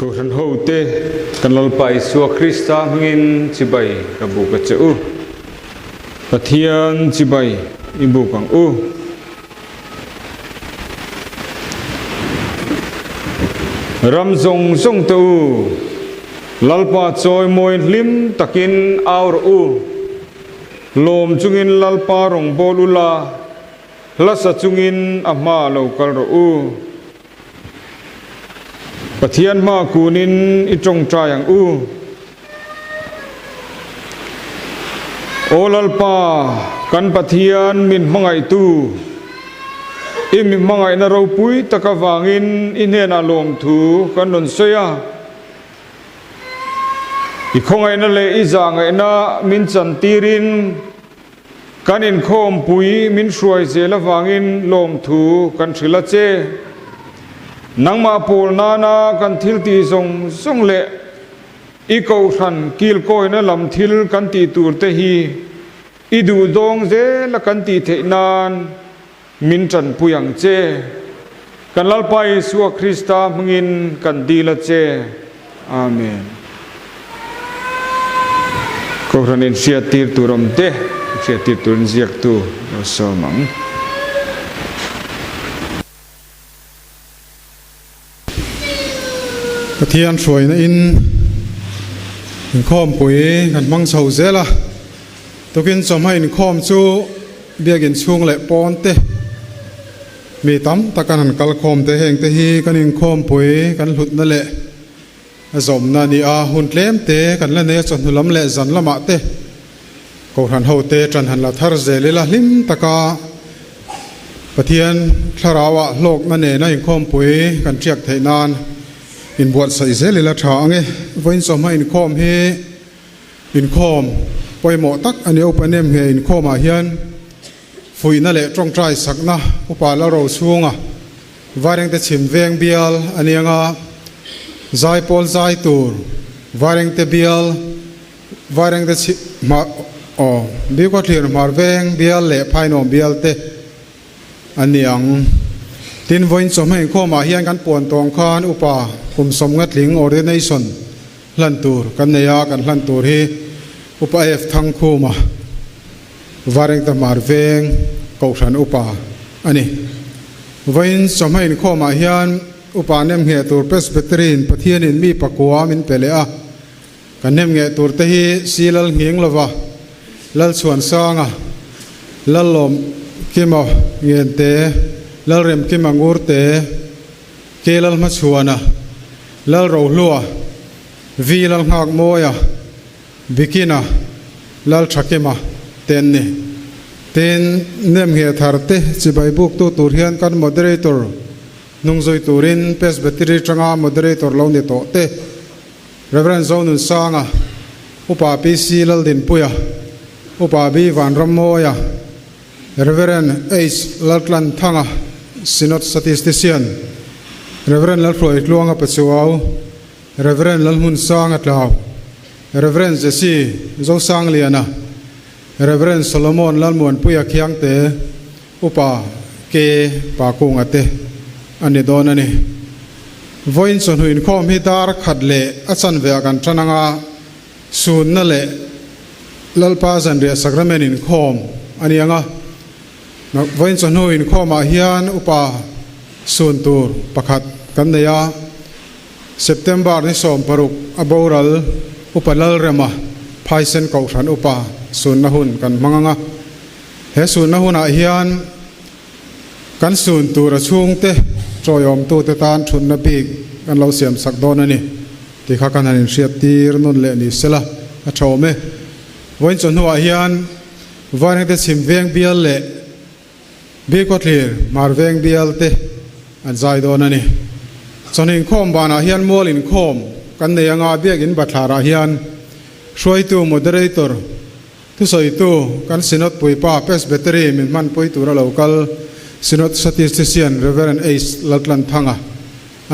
ko han ho te kan lal pai suwa Krista hngin chibai ka bu ka che u pathian chibai ibu kang u ram zong zong tu lalpa choi moi lim takin aur u lom chungin lalpa rong bolula lasa chungin ama lokal ro u pathian ma kunin itong trayang u olalpa kan pathian min mangai tu imi mangai na ro pui takawangin inhena lom thu kan non soya ikhongai na le izangai na min chantirin kanin khom pui min hruai zela wangin lom thu kan thila che nangma pol nana kan thil ti zong zong le i ko than kil koi na lam thil kan ti tur te hi i du dong je la kan ti the nan min chan puyang che kan lalpai suwa Krista mngin kan di la che amen ko ranin sia tir turam te sia tir turun ziak tu so mang pathian soi na in khom pui kan mang chho zela tokin chomha in khom chu biagin chung le pon te mi tam takan han kal khom te heng te hi kan in khom pui kan hlut na le zom na ni a hun tlem te kan la ne chon hulam le zan lama te ko han ho te tran han la thar zeli la lim taka pathian tharawa lok na ne na in khom pui kan chiak thei nan in buat sai zeli la tha ange voin chomha in khom hi in khom poimo tak ani openem he in khom a hian fui na le trong trai sakna upa la ro chunga wareng te chim veng bial anianga zai pol zai tur wareng te bial wareng te ma o bi ko thlir mar veng bial le phainom bial te aniang tin voin chomha in khom a hian kan pon tong khan upa kum som ngat ling ordination lan tur kan neya kan lan tur hi upa f thang khuma wareng ta mar veng ko than upa ani voin chomha in khoma hian upa nem nge tur presbyterian pathian in mi pakwa min pele a kan nem nge tur te hi silal ngeng lova lal chuan sanga lal lom kima ngen te lal rem kima ngur te kelal ma chuana lal ro lua vi lal ngak moya bikina lal thakema ten ni ten nem nge tharte chibai buk tu tur hian kan moderator nungzoi turin presbytery tanga moderator lo ni to te reverend zonun sanga upa pc lal din puya upa bi van ramoya reverend h laltlan thanga synod statistician reverend lal floi tluanga pachuau reverend lal hun sanga tlaw reverend jesi zo sang liana reverend solomon lalmon puya khiang te upa ke pa kung ate ani don ani voin chon huin khom hi dar khatle achan ve kan trananga sun na le lalpa zan ria sacrament in khom ani anga voin chon huin khom a hian upa sun tur pakhat kan neya september ni som paruk aboral upalal rema phaisen ko than upa sun na hun kan manganga he sun na hun a hian kan sun tur a chung te troyom tu te tan thun na pik kan lo siam sak don ani ti kha kan hanin hriat tir non le ni sela a thome voin chon hu a hian wareng te chim veng bial le bi ko thlir mar veng bial te an zai don ani chonin khom bana hian mol in khom kan ne anga biak in bathara hian shroi tu moderator tu soi tu kan synod puipa presbytery min man pui tura local synod statistician reverend h laltlan thanga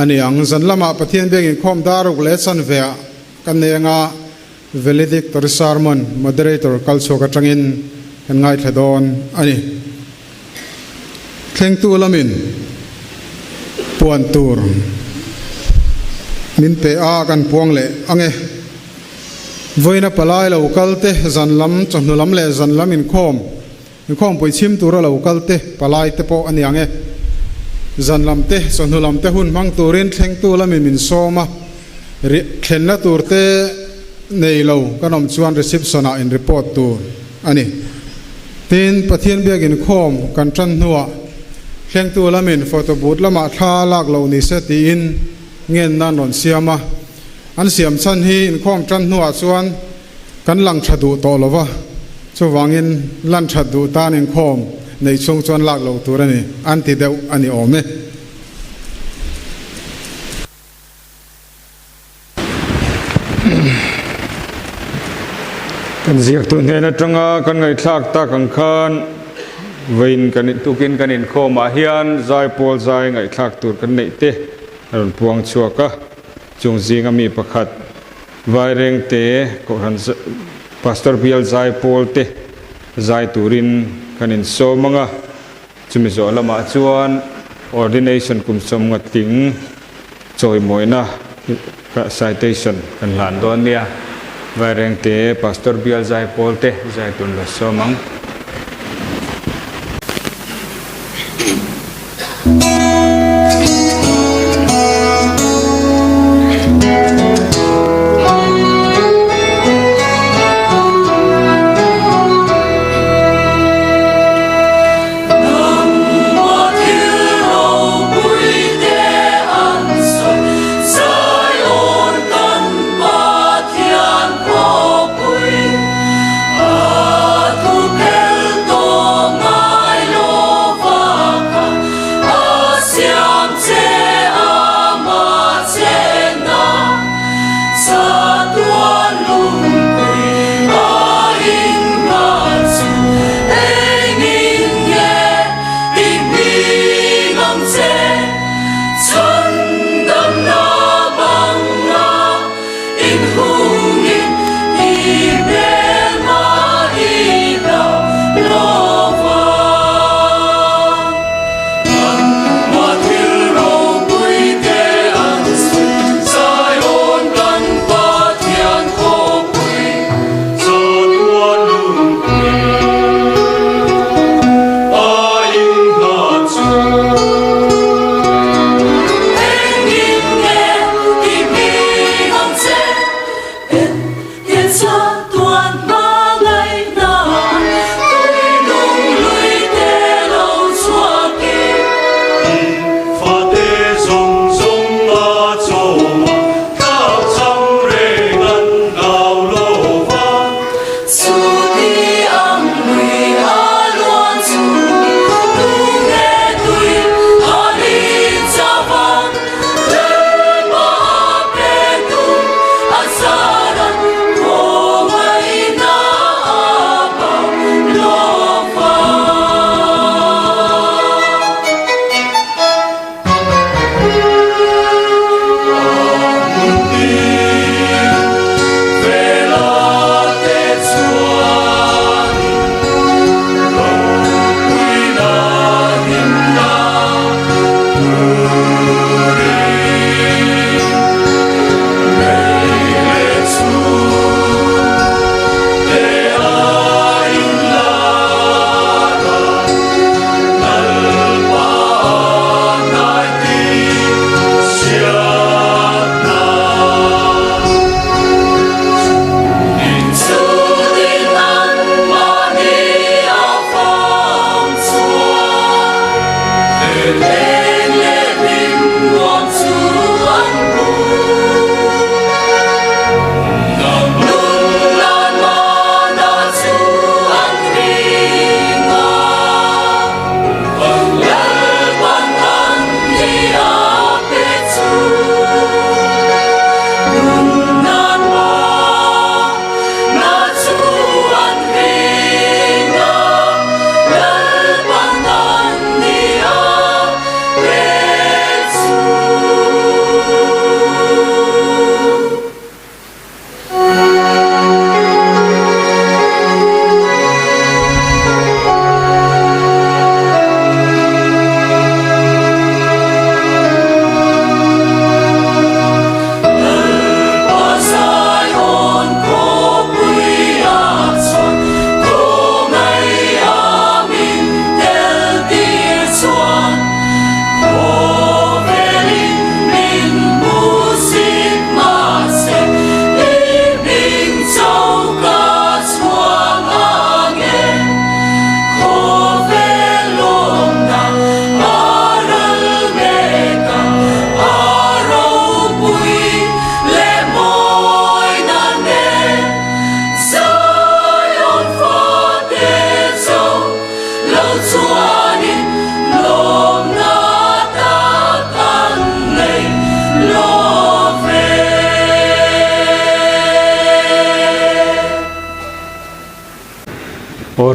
ani ang zan lama pathian biak in khom daruk le chan ve kan ne anga valedictory sermon moderator kalso ka tangin kan ngai thadon ani thleng tu lamin puan tur min pe a kan puang le ange voina palai lo kalte zanlam chonnulam le zanlam in khom poi chim tura lo kalte palai te po ani ange zanlam te chonnulam te hun mang turin thleng tu lamin min soma ri thlenna turte nei lo kanom chuan reception a in report tu ani tin pathian biakin khom kan tran nuwa thleng tu lamin photo booth lama thla lak lo ni se ti in ngen na non siama an siam chan hi in khom tran nuwa chuan kan lang thadu to lova chu wangin lan thadu tan in khom nei chung chuan lak lo turani an ti deuh ani ome kan ziak tu ne na tanga kan ngai thak ta kan khan vein kan tukin kan in khoma hian zai pol zai ngai thak tur kan nei te ron puang chuaka chung zinga mi pakhat vai reng te ko han pastor bial zai pol te zai turin kan in so manga chumi zo lama chuan ordination kum som nga ting choi moina citation kan lan don nia vai reng te pastor bial zai pol te zai tun la so mang Okay.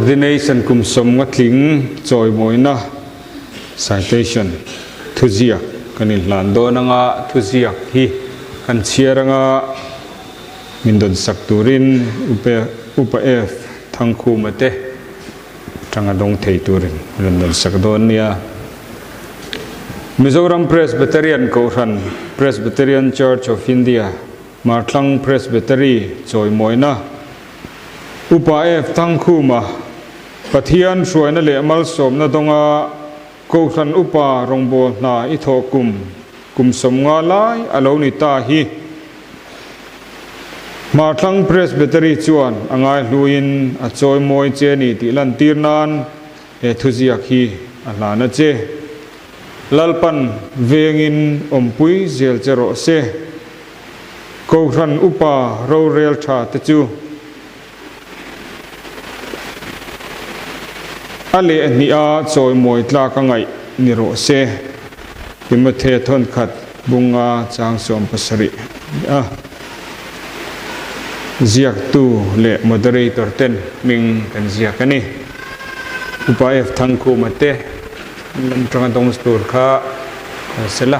ordination kum som ngatling choi moina citation thuzia kanin lando nanga thuzia hi kan chiaranga mindon sakturin upa f thangkhu mate tanga dong thei turin mindon sakdon nia Mizoram Presbyterian Koran Presbyterian Church of India Martlang Presbytery choi moina upa f thangkhu ma pathian suaina le amal som na donga Koran upa rongbo na ithokum som nga lai alo ni ta hi Martlang Presbytery chuan angai hluin a choi moi che ni ti lan tirnan e thuziak hi alana che lalpan vengin ompui zel chero se Koran upa ro rel tha te chu ale ni a choi moi tla ka ngai ni ro se kimathe thon khat bunga chang som pasari a ziak tu le moderator ten ming kan ziak ani upa f thangkhu mate lam tanga dong stur kha sela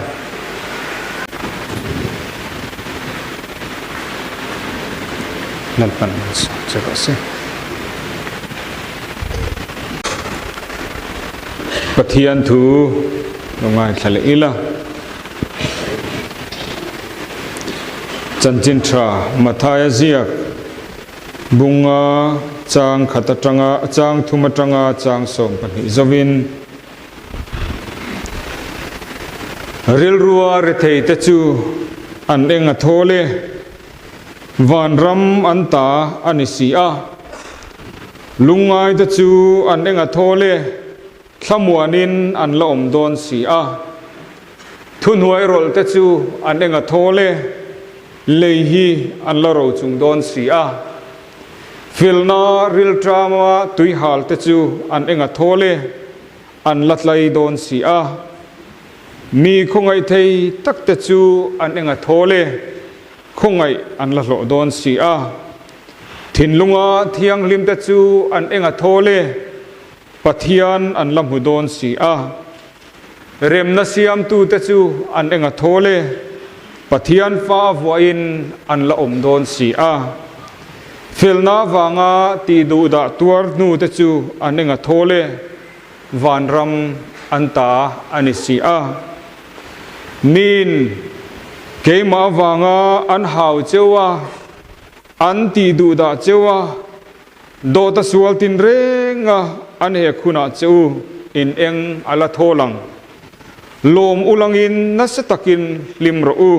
nalpan chaka se pathian thu ngai thale ila chanchin tra mathaya ziak bunga chang khatatanga chang thumatanga chang som pani zawin ril ruwa re thei te chu an enga thole van ram anta anisia lungai te chu an enga thole thlamuanin an la om don sia thunhuai rol te chu an enga thole leihi an la ro chung don sia filna ril trama tui hal te chu an enga thole an latlai don sia mi khongai thei tak te chu an enga thole khongai an la lo don sia thinlunga thiang lim te chu an enga thole pathian an lam hu don sia rem na siam tu te chu an enga thole pathian fa voin an la om don sia filna wanga ti du da tuar nu te chu an enga thole van ram anta anisia min keima wanga an hau chewa an ti du da chewa do ta sual tin renga an he khuna cheu in eng ala tholang lom ulangin nasatakin limro u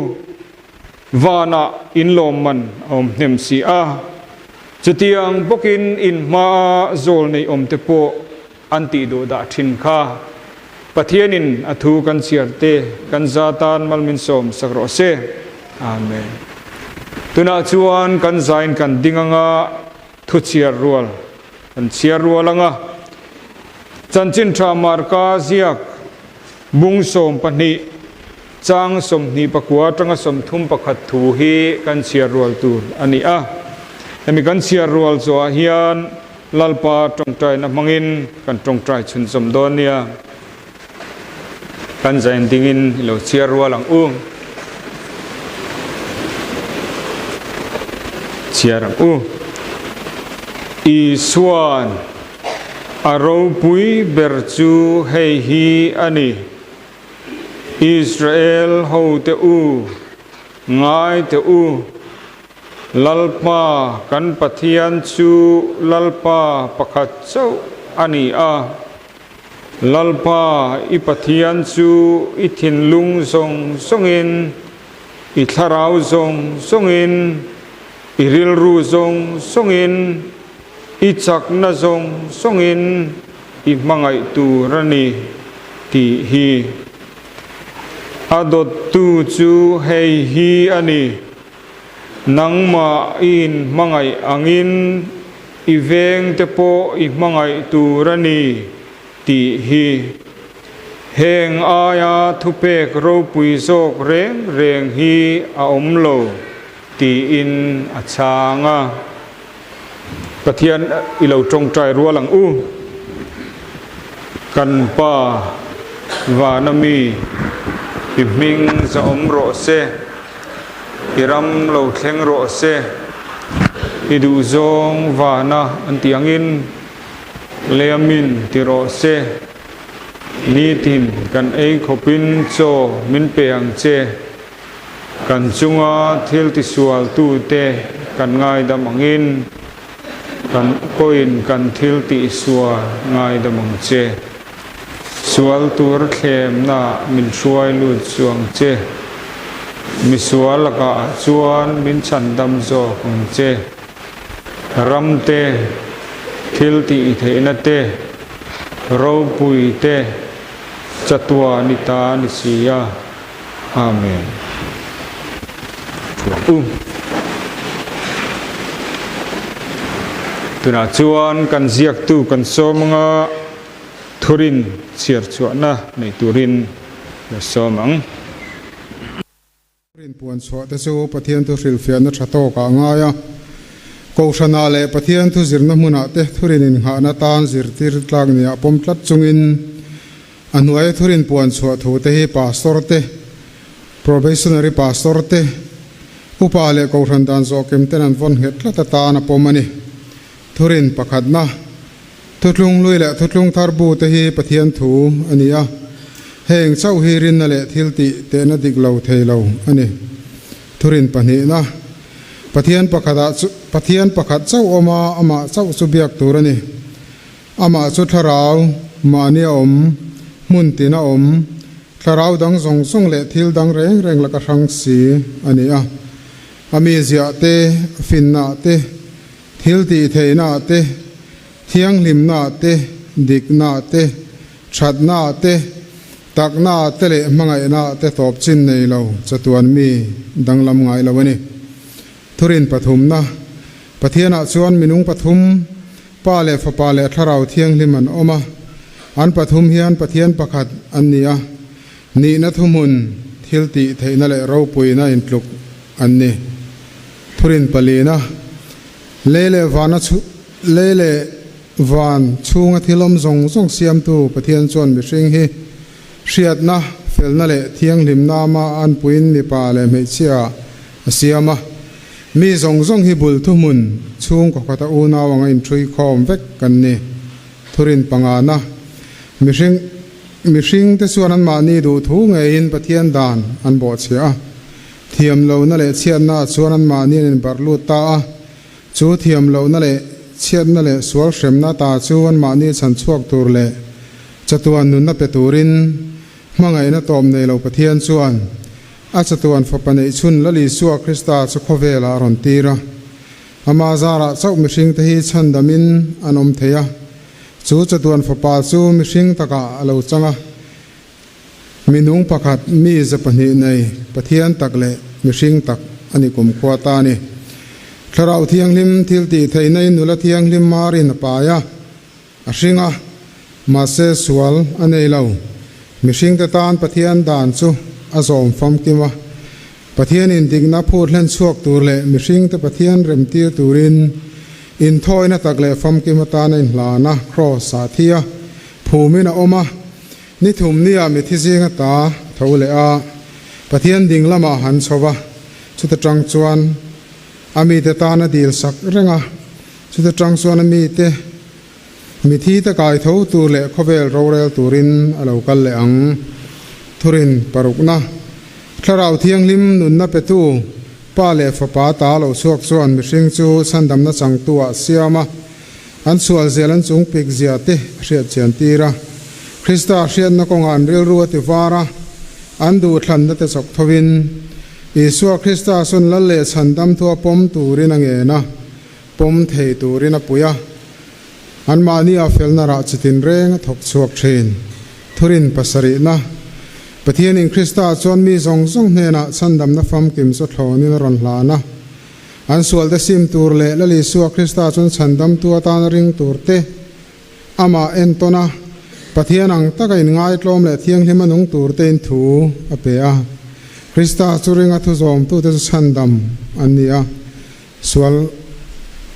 wana in lom man om nem si a chutiang bokin in ma zol nei om te po an ti du da thin kha pathianin athu kan siarte kan zatan malmin som sakro se amen tuna chuan kan zain kan dinganga thu chiar rual kan chiar rualanga chanchin tha marka ziak bung som pani chang som ni pakwa tanga som thum pakhat thu hi kan chiar rual tu ani a emi kan chiar rual zo hian lalpa tongtrai na mangin kan tongtrai chun som donia kan zain dingin lo chiar rualang chiarang i suan aro pui berchu hei hi ani Israel ho te ngai te lalpa kan pathian chu lalpa pakhat chau ani a lalpa i pathian chu i thin lung zong zongin i tharau zong zongin i ril ru zong zongin i chak na zong zongin i mangai tu rani ti hi adot tu chu hei hi ani nangma in mangai angin i veng te po i mangai tu rani ti hi heng aya thupek ro pui zok reng hi a omlo ti in achanga ปะเทียนอิเลาจงใจรัวหลังกันป้าวานามีอิมิงจะอมโรเซอิรัมโลเทงโรเซอิดูจงวานาอันตียงินเลมินติโรเซนีทิมกันเอขบินโจมินเปียงเจกันจุงอาทิลติสวลตูเตกันง่ายดามังอินกันโกอินกันทิลติสวลง่ายดามังเจสวลตูรเขมนามินช่วยลุดสวงเจมิสวลละกะจวนมินฉันดำโจของเจรัมเตทิลติเทนเตเราปุยเตจัตวานิตานิสียาอาเมนตุนาจวนกันเสียกตูกันโซมังทุรินเสียร์จวนนะในทุรินและโซมังทุรินปวนสวะแต่สู้ปะเทียนทุสิลเฟียนนัชโตกางายกอชนาเลปะเทียนทุสิรนมุนาเตทุรินินหานาตานสิรติรตลางเนียปมตลัดจุงินอันวยทุรินปวนสวะทูเตหิปาสตอร์เต probationary pastor te upale ko thandan zo kem tenan von het la ta na pomani thurin pakhat na thutlung luila thutlung tharbu te hi pathian thu ania heng chau hi rin na le thilti te na diglo theilo ani thurin pani na pathian pakhat chau ama chau subiak turani ama chu tharau mania muntina tharau dang song le thil dang reng la ka rang si ania ami zia te finna te thil ti theina te thiang limna te dikna te thatna te takna te le mangai na te top chin nei lo chatuan mi danglam ngai lawani thurin pathum na pathiana chuan minung pathum pa le fa pa le tharau thiang liman oma an pathum hian pathian pakhat annia ni na thumun thilti theina le ro puina intluk anni thurin palina lele van chunga thilom zong siam tu pathian chon mi hring hi hriat na felna le thiang lim na ma an puin mi pa le me chia asiama mi zong hi bul thumun chung ko kata una wanga in thrui khom vek kan ni thurin pangana mi hring te chuan an ma ni du thu ngein pathian dan an bo chia thiam lo na le chian na chuan an ma ni in barlu ta chu thiam lo na le chian na le sual shrem na ta chu an ma ni chan chuak tur le chatuan nun na pe turin mangai na tom nei lo pathian chuan a chatuan fa panei chun la li suwa krista chu khovela ron tira ama zara chau mi hring te hi chandamin anom theya chu chatuan fa pa chu mi hring taka alo changa minung pakhat mi zapani nei pathian takle mi hring tak ani kum khwata ni tharau thiang lim thilti theinai nula thiang lim marin paya a hringa ma se sual anei lo mi hring te tan pathian dan chu azom fam kima pathian in digna phur hlen chuak tur le mi hring te pathian rem tir turin in thoina takle fam kima ta nei hlana cross sa thia phumina oma ni thum nia mi thizinga ta thole a pathian ding lama han chowa chuta tang chuan ami te ta na dil sak renga chuta tang chuan ami te mi thi ta kai tho tur le khovel rorel turin alo kal le ang thurin parukna tharau thiang lim nun na petu pa le fa pa ta lo suak chuan mi hring chu sandam na chang tua siama an sual zelan chung pik zia te hriat chian tira krista hriat na kongan ril ruwa ti vara an du thlan na te chok thowin isua krista sun la le chandam thua pom turin angena pom thei turin a puya an mani a felna ra chitin reng thok chuak thin thurin pasari na pathian in krista chuan mi zong hena chandam na fam kim so thlonin ron hlana an sual da sim tur le la li suwa krista chuan chandam tua tan ring turte ama entona pathian ang takai ngai tlom le thiang hima nung turte in thu apea krista churinga thu zom tu te chandam ania sual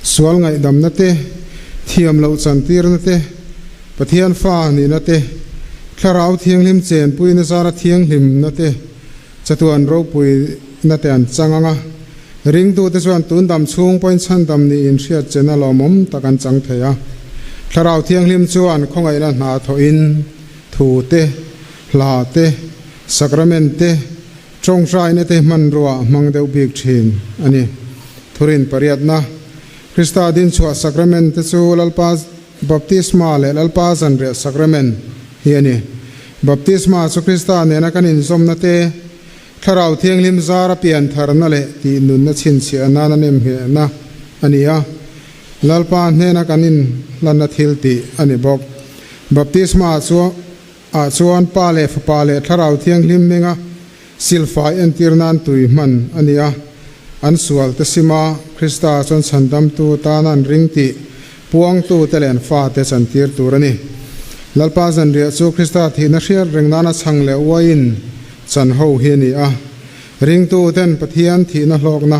sual ngai dam na te thiam lo chan tir na te pathian fa ni na te tharau thiang lim chen pui na sara thiang lim na te chatuan ro pui na te an changanga ring tu te chuan tun dam chung point chan dam ni in hriat chena lomom takan chang theya tharau thiang lim chuan khongai na hna tho in thu te hla te sacrament te trong rai na te man ruwa mang deuh bik thin ani thurin pariat na Krista din chua sacrament te chu lalpa baptisma le lalpa zan re sacrament hi ani baptisma chu Krista ne na kanin zom na te tharau thiang lim zara pian thar na le ti nun na chin chi ana na nem he na ania lalpa ne na kanin lan na thil ti ani bok baptisma chu a chuan pa le tharau thiang lim menga silfai en tirnan tui man ania an sual te sima Krista chon chandam tu tanan ringti puang tu telen fa te chan tir turani lalpa zan ria chu Krista thi na hriar rengnana chang le wain chan ho hi ni a ring tu ten pathian thi na hlok na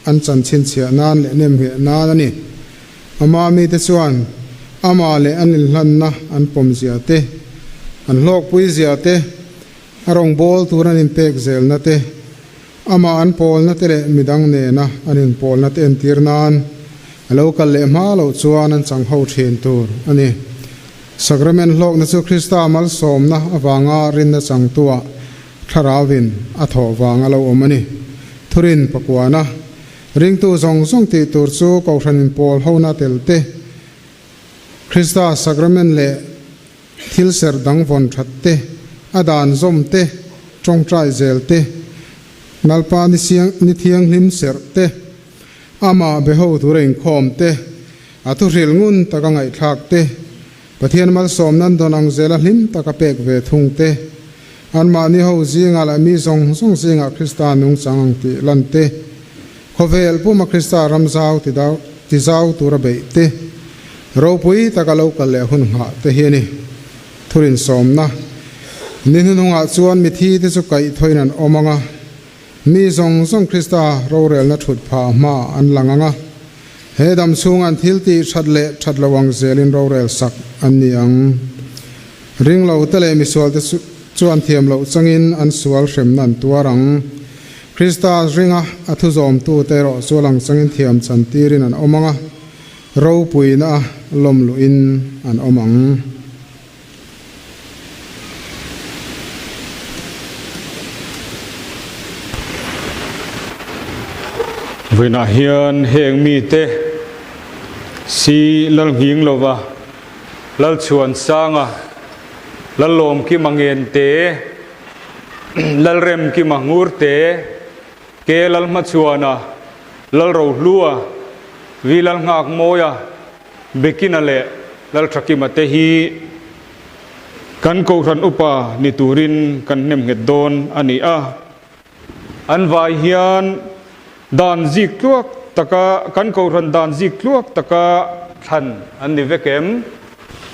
an chan chin chia nan le nem he nan ani ama mi te chuan ama le an hlan na an pom zia te an hlok pui zia te arong bol turan in pek zel na te ama an pol na te le midang ne na anin pol na te en tirnan alo kal le ma lo chuan an chang ho thin tur ani sacrament hlok na chu Krista mal som na awanga rin na chang tua tharawin a tho wanga lo omani thurin pakwana ring tu zong zong ti tur chu ko thanin pol ho na tel te Krista sacrament le thil ser dang von that te adan zom te trong trai zel te nalpa ni thiang lim ser te ama beho turein khom te atu ril ngun taka ngai thak te pathian mal som nan donang zela lim taka pek ve thung te an ma ni ho zinga la mi zong zong zinga Krista nung chang ti lan te khovel puma Krista ramzau ti zau tura be te ro pui taka lo kal le hun ha te hiani thurin som na ninunga chuan mi thi te chu kai thoinan omanga mi zong zong Krista ro rel na thut pha ma an langanga he dam chung an thil ti that lawang zelin ro rel sak an niang ring lo tele mi sual te chuan thiam lo changin an sual hrem nan tuarang Krista ringa athu zom tu te ro chualang changin thiam chan tirin an omanga ro puina lom lu in an omang vina hian heng mi te si lal nging lova lal chuan sanga lal lom ki mangen te lal rem ki mangur te ke lal ma chuana lal ro lua vi lal ngak moya bekina le lal thaki ma te hi kan ko ran upa ni turin kan nem nget don ani a an vai hian dan zik luak taka kan ko ran dan zik luak taka than an ni vekem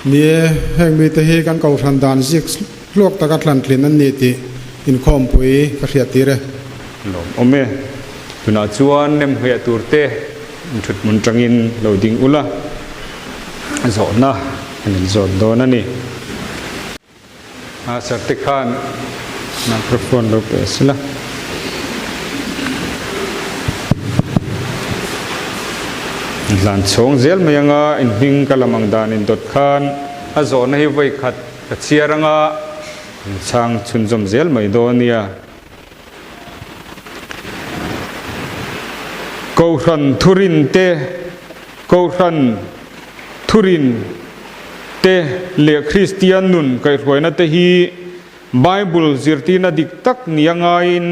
ni heng mi te hi kan ko ran dan zik luak taka thlan thlin an ni ti in khom pui ka hriat ti re lom ome tuna chuan nem hria turte thut mun tangin loading ula zo na an zo don ani a sarte khan microphone lo pesla lan chong zel mayanga in hing kalamang dan in dot khan a zo na hi voi khat ka chiaranga chang chunjom zel mai donia ko ran thurin te ko ran thurin te le Christian nun kai roina te hi Bible zirtina dik tak nianga in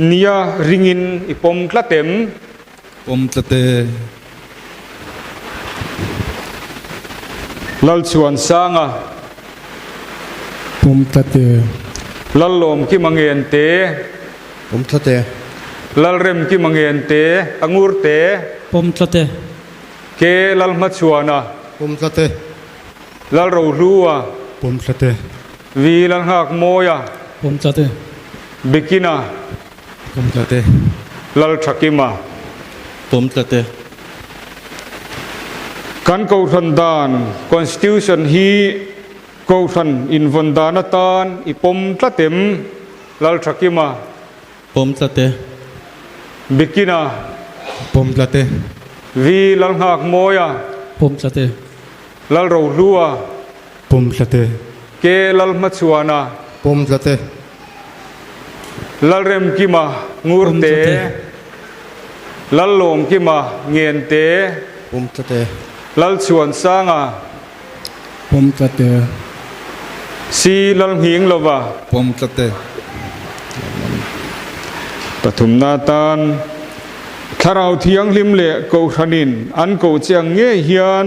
nia ringin ipom tlatem om tlate lal chuan sanga om tlate lal lom ki mangen te om tlate lal rem ki mangen te angur te pom tlate ke lal ma chuana om tlate lal ro ruwa om tlate vi lal hak moya pom tlate bekina om tlate lal thakima om tlate kan ko than dan constitution hi ko than in von dan tan ipom tlatem lal thakima Pom tlate. bikina Pom tlate. vi lal ngak moya Pom tlate. lal ro lua Pom tlate. ke lal machuana Pom tlate. lal rem kima ngur Pom te tlate. lal lom kima ngien te Pom tlate. lal chuan sanga Pom tlate. si lal hing lova Pom tlate. pathum na tan tharau thiang lim le ko thanin an ko chiang nge hian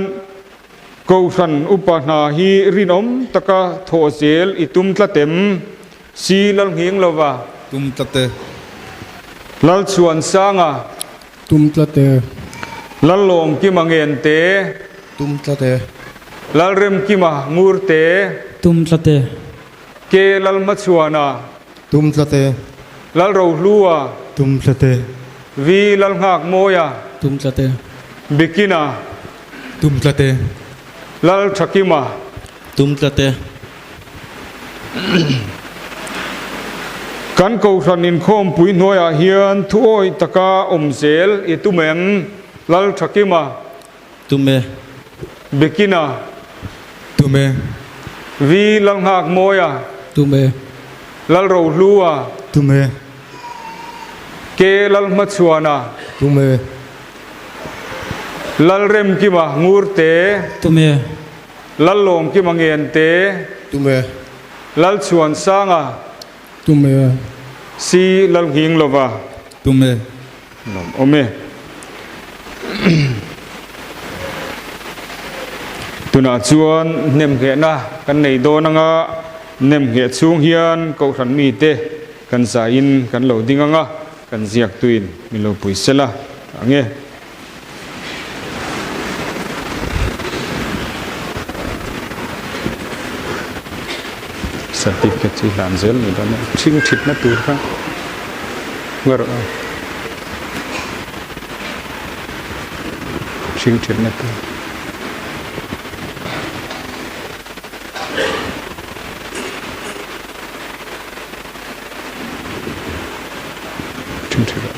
ko than upana hi rinom taka tho zel itum tlatem si lal hing lova Tum tlate. lal chuan sanga Tum tlate. lal lom ki mangen te Tum tlate. lal rem ki ma ngur te Tum tlate. ke lal machuana Tum tlate. lal ro lua Tum tlate. vi lal ngak moya Tum tlate. bikina Tum tlate. lal thakima Tum tlate. kan ko than in khom pui noya hian thu oi taka zel itumem lal thakima Tume. bikina Tume. vi lal ngak moya Tume. lal ro lua Tume. ke lal machuana Tume. lal rem ki ma ngur te Tume. lal lom ki mangen te Tume. lal chuan sanga Tume. si lal hing lova Tume. nom ome tuna chuan nem he na kan nei do nanga nem he chung hian ko than mi te kan za in kan lo dinganga kan ziak tuin mi lo pui sela ange certificate chi lan zel ni da thing thit na tur kha gar thing thit na tur thing thit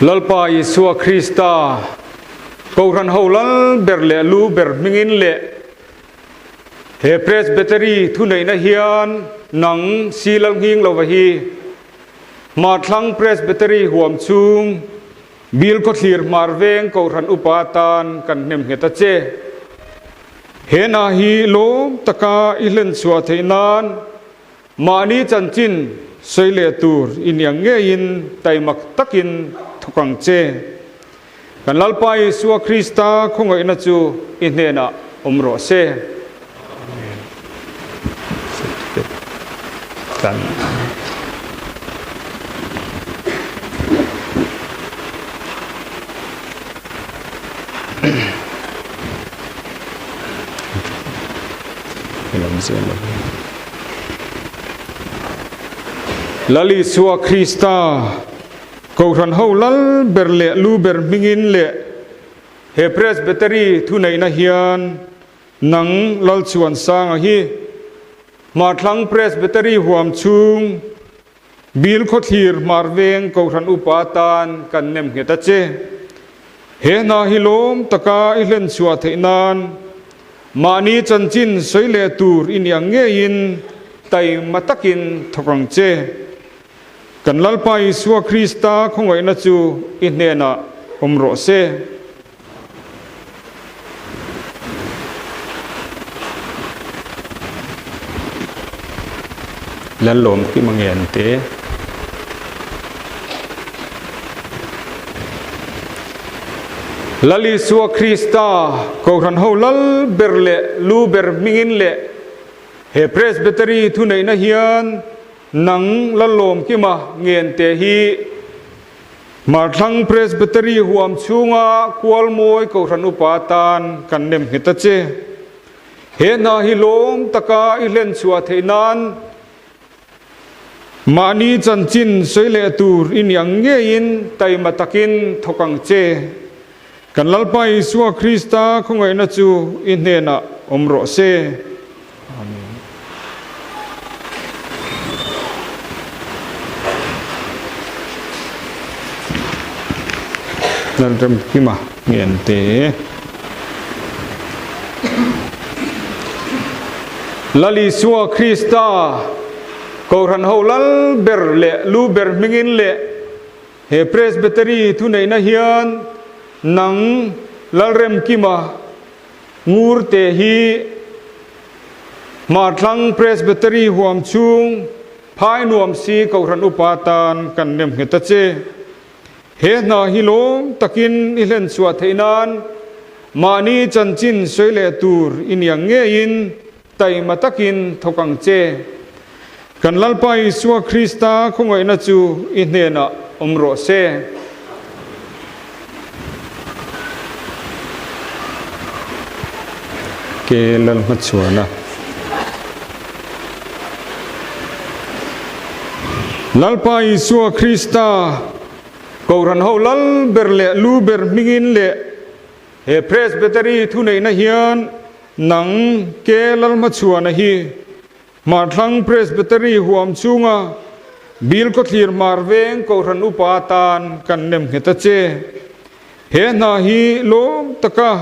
lalpa Yesua Krista ko ran ho lal ber le lu ber mingin le he presbytery thu nei na hian nang silal hing lo hi ma thlang presbytery huam chung bil ko thlir marveng ko ran upatan kan nem heta che he na hi lom taka ilen chua theinan mani chanchin soile tur in yang nge in taimak takin thokang che kan lalpa Yesua Krista khongai na chu inhena omro se kan lali Yesua Krista ko ran ho lal ber le lu ber mingin le he presbytery thu nei na hian nang lal chuan sang hi ma thlang presbytery huam chung bil kho thir marveng ko ran upatan kan nem heta che he na hi lom taka ilen chua theinan mani chanchin soile tur in yang nge in tai matakin thokang che kan lalpa Yesua Krista khongai na chu inhena omro se lalom ki mangen te lali Yesua Krista ko ran ho lal berle lu ber mingin le he presbytery thu nei na hian nang lalom ki ma ngen te hi ma thlang presbytery huam chunga kwal moi ko ran upatan kan nem hita che he na hi lom taka ilen chua theinan mani chan chin soi le tur in yang nge in tai matakin thokang che kan lalpa Isua Krista khongai na chu in ne na omro se amen nan ram kima ngien te lali Isua Krista ko ran ho lal ber le lu ber mingin le he presbytery thu nei na hian nang lal rem kima ngur te hi ma thlang presbytery huam chung phai nuam si ko ran upatan kan nem heta che he na hi lom takin ilen suwa theinan mani chanchin soile tur in yang nge in tai matakin thokang che kan lalpa Isua Krista khongai na chu in ne na omro se ke lal ma chuana lalpa Isua Krista ko ran ho lal ber le lu ber mingin le he presbytery thu nei na hian nang ke lal ma chuana hi ma thlang presbytery huam chunga bil ko thlir marveng ko ran upatan kan nem heta che he na hi lom taka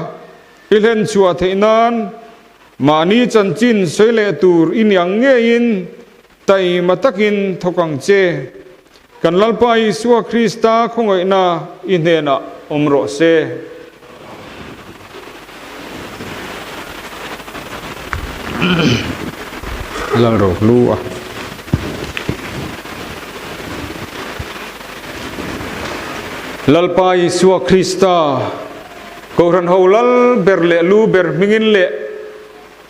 ilen chua theinan mani chanchin soile tur in yang nge in tai matakin thokang che kan lalpa Isua Krista khongai na in ne na omro se lal ro lu a lalpa Isua Krista ko ran ho lal ber le lu ber mingin le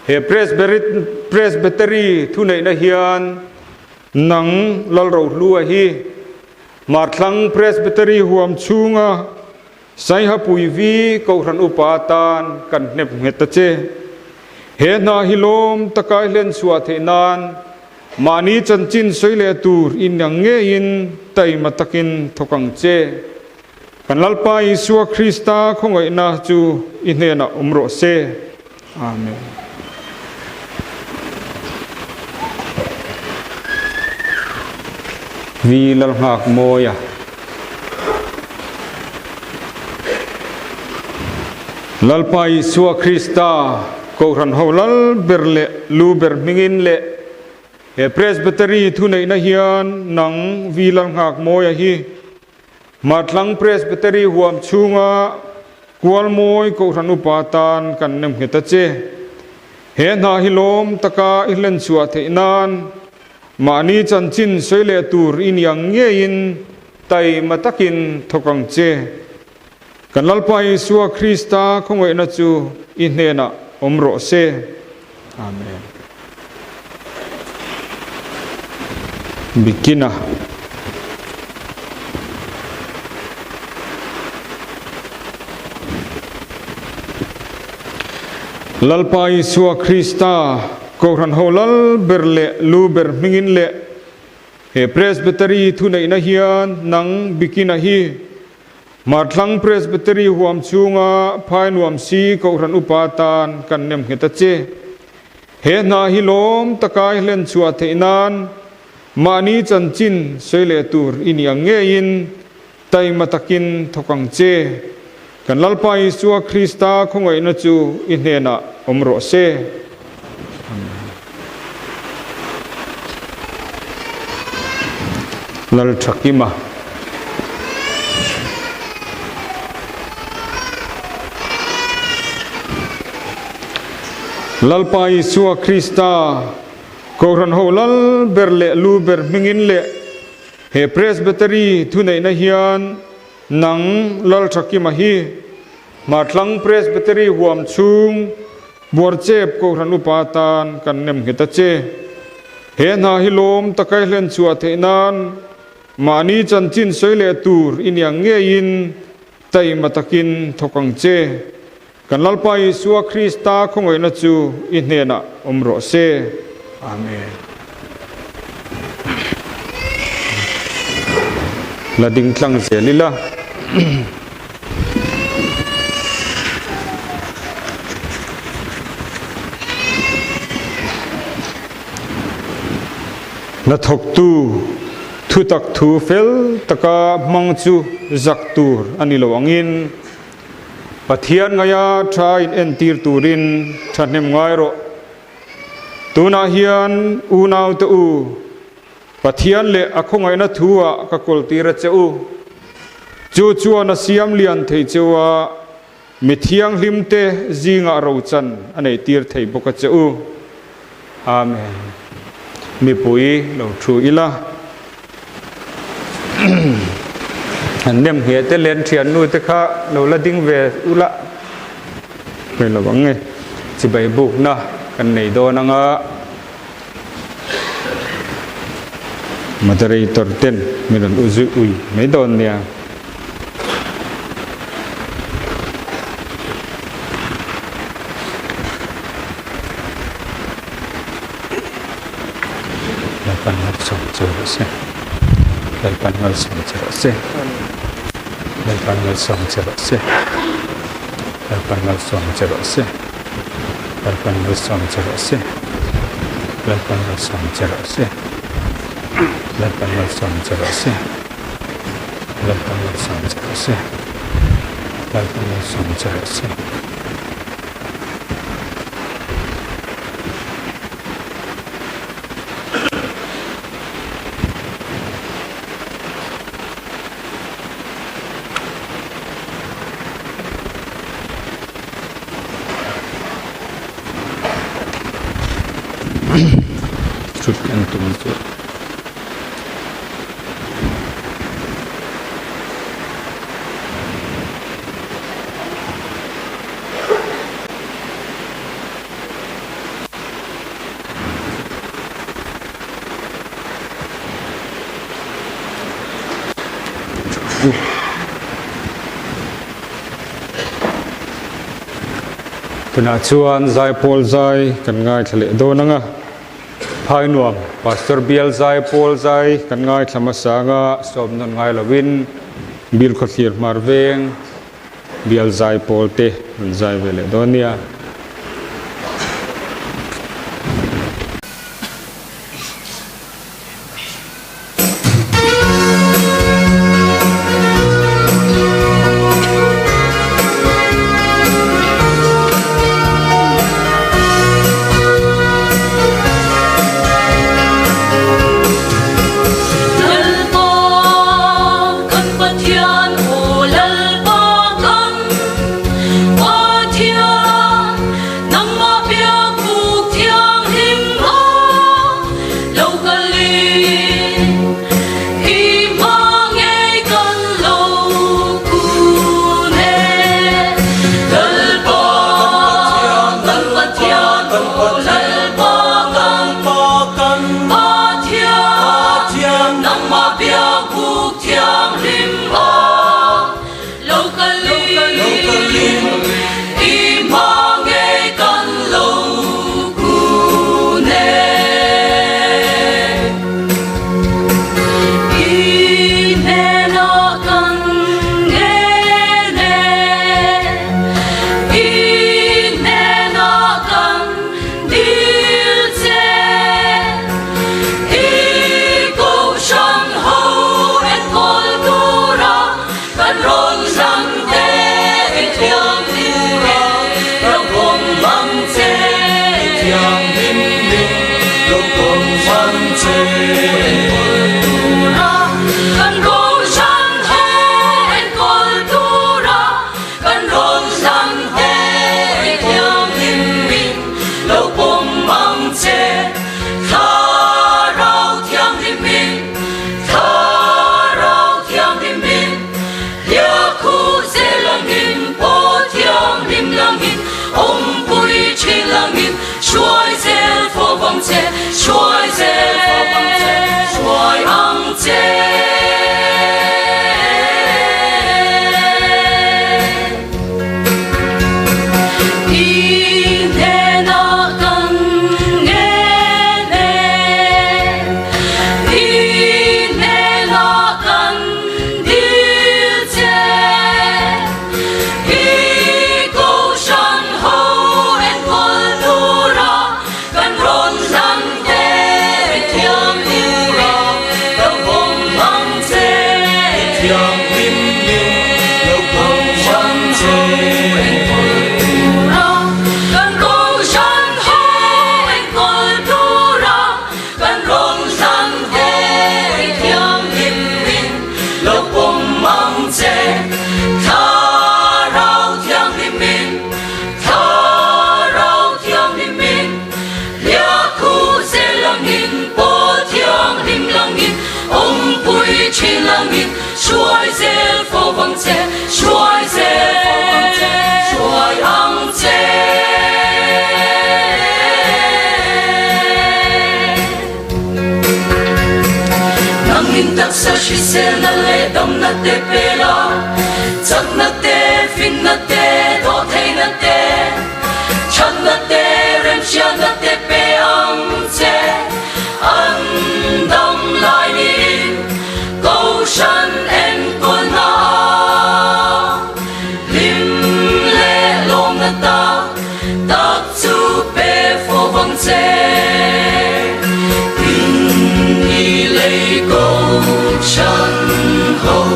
he presbytery thu nei na hian nang lal ro lu a hi mar thlang presbytery huam chunga sai ha pui vi ko ran upatan kan nep heta che he na hilom takai len suwa theinan mani chanchin soile tur in yang nge in tai matakin thokang che kan lalpa Isua Krista khongai na chu in ne na umro se amen vi lal hak moya lalpa Isua Krista ko ran ho lal ber le lu ber mingin le he presbytery thu nei na hian nang vi lal hak moya hi ma thlang presbytery huam chunga kwal moi ko ran upatan kan nem heta che he na hilom taka ilen chua theinan mani chanchin soile tur in yang nge in tai matakin thokang che kan lalpa Isua Krista khongai na chu in ne na omro se amen bikina lalpa Isua Krista ko ran ho lal ber le lu ber mingin le he presbytery thu nei na hian nang bikina hi ma thlang presbytery huam chunga phai nuam si ko ran upatan kan nem heta che he na hi lom takai len chua theinan mani chanchin soile tur in yang nge in tai matakin thokang che kan lalpa Isua Krista khongai na chu in ne na omro se lal thakima lalpa Isua Krista ko ran ho lal ber le lu ber mingin le he presbytery thu nei na hian nang lal thakima hi ma thlang presbytery huam chung bor chep ko ran upatan kan nem heta che he na hilom takai len chua theinan mani chanchin soile tur in yang nge in tai matakin thokang che kan lalpa Isua Krista khongai na chu in ne na omro se amen là ding tlang se lila na thok tu thu tak thu fel taka mang chu zak tur ani lo angin pathian ngaya tha in entir turin thanem ngai ro tuna hian u nau te u pathian le akhongai na thua ka kol tira cheu chu chu na siam lian thei chewa mithiang hlimte zinga ro chan anei tir thei boka cheu amen mi pui lo thu ila anh nem hiệp te lên thiền nuôi te kha lo la ding về ula về lo bang nghe chỉ bảy buộc na kan nei do na nga moderator ten mình uzu ui mấy don nia pan ngal som chero se dal pan ngal som chero se dal pan ngal som chero se dal pan ngal som chero se dal pan ngal som chero se dal pan ngal som chero se dal pan ngal som chero se dal pan ngal som chero se dal pan ngal som chero se chút ăn tụi chút tuna chuan zai pol zai kan ngai thale do nanga phai nuam pastor bial zai pol zai kan ngai thlama sanga som non ngai lovin bil khothir marveng bial zai pol te zai vele donia Thiên thiang in po thiang lim lang in ông bùi trên lang in xuôi dễ phô vang che xuôi dễ xuôi ang che nang in tak sa shi se na le dam na te pe la chak na te fin na te do thei na te chan na te rem sia na te pe ang che an dam lai ni câu shan en con na lim le long na ta tak chu pe phô vang che sân hậu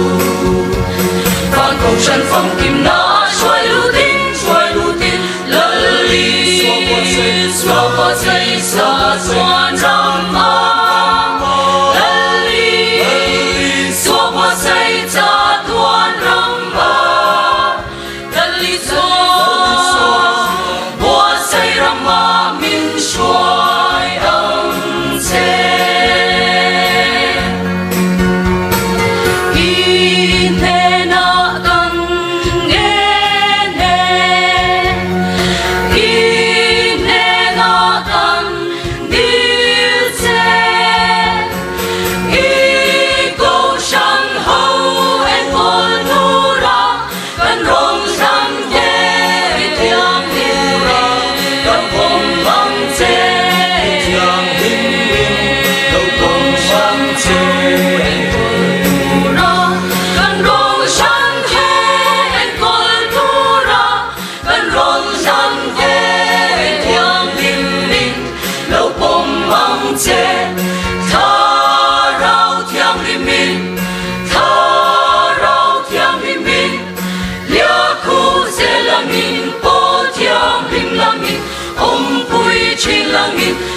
phan cầu sân phong kim na xoay lưu tin lơ li xóa qua dây xa xoan răng ma lơ li xóa qua dây cha tuan răng ma lơ li xóa qua dây răng ma min xoay âm che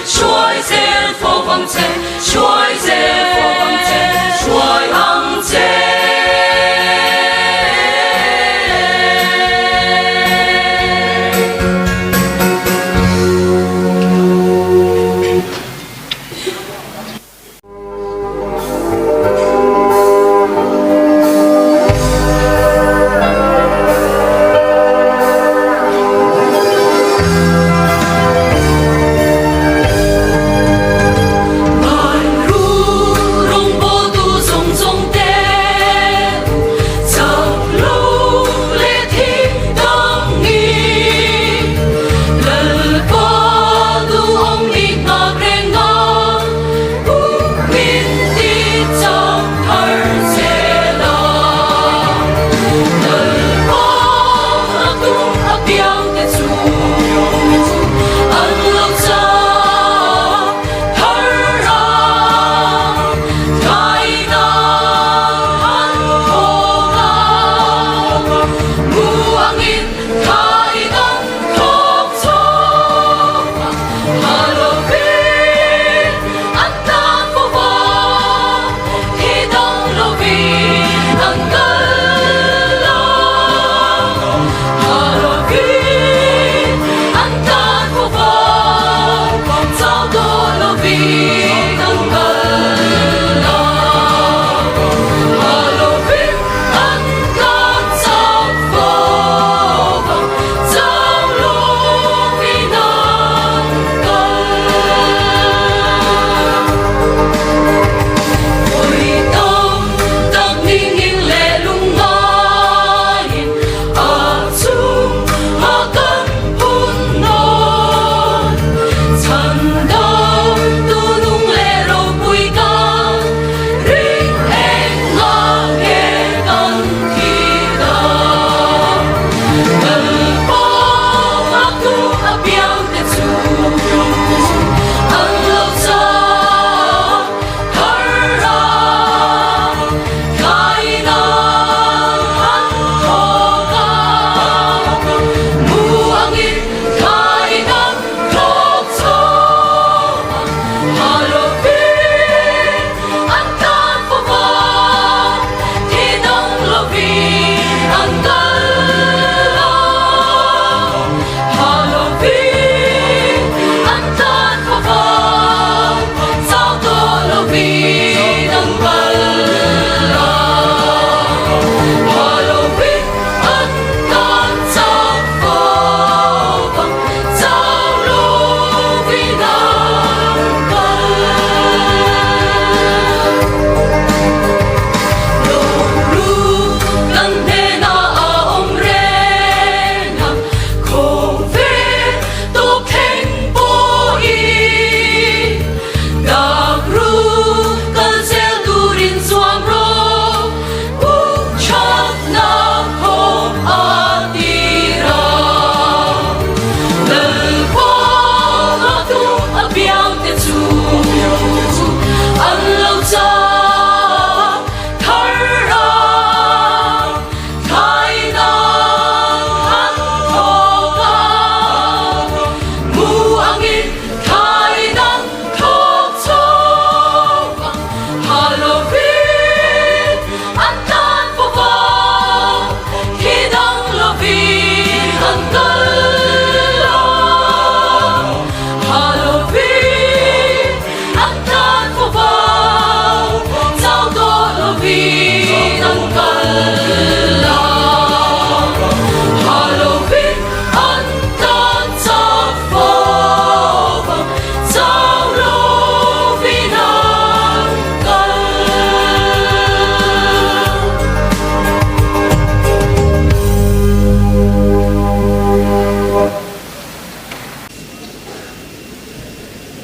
xuôi dễ phô vang che xuôi dễ phô vang che xuôi ang che my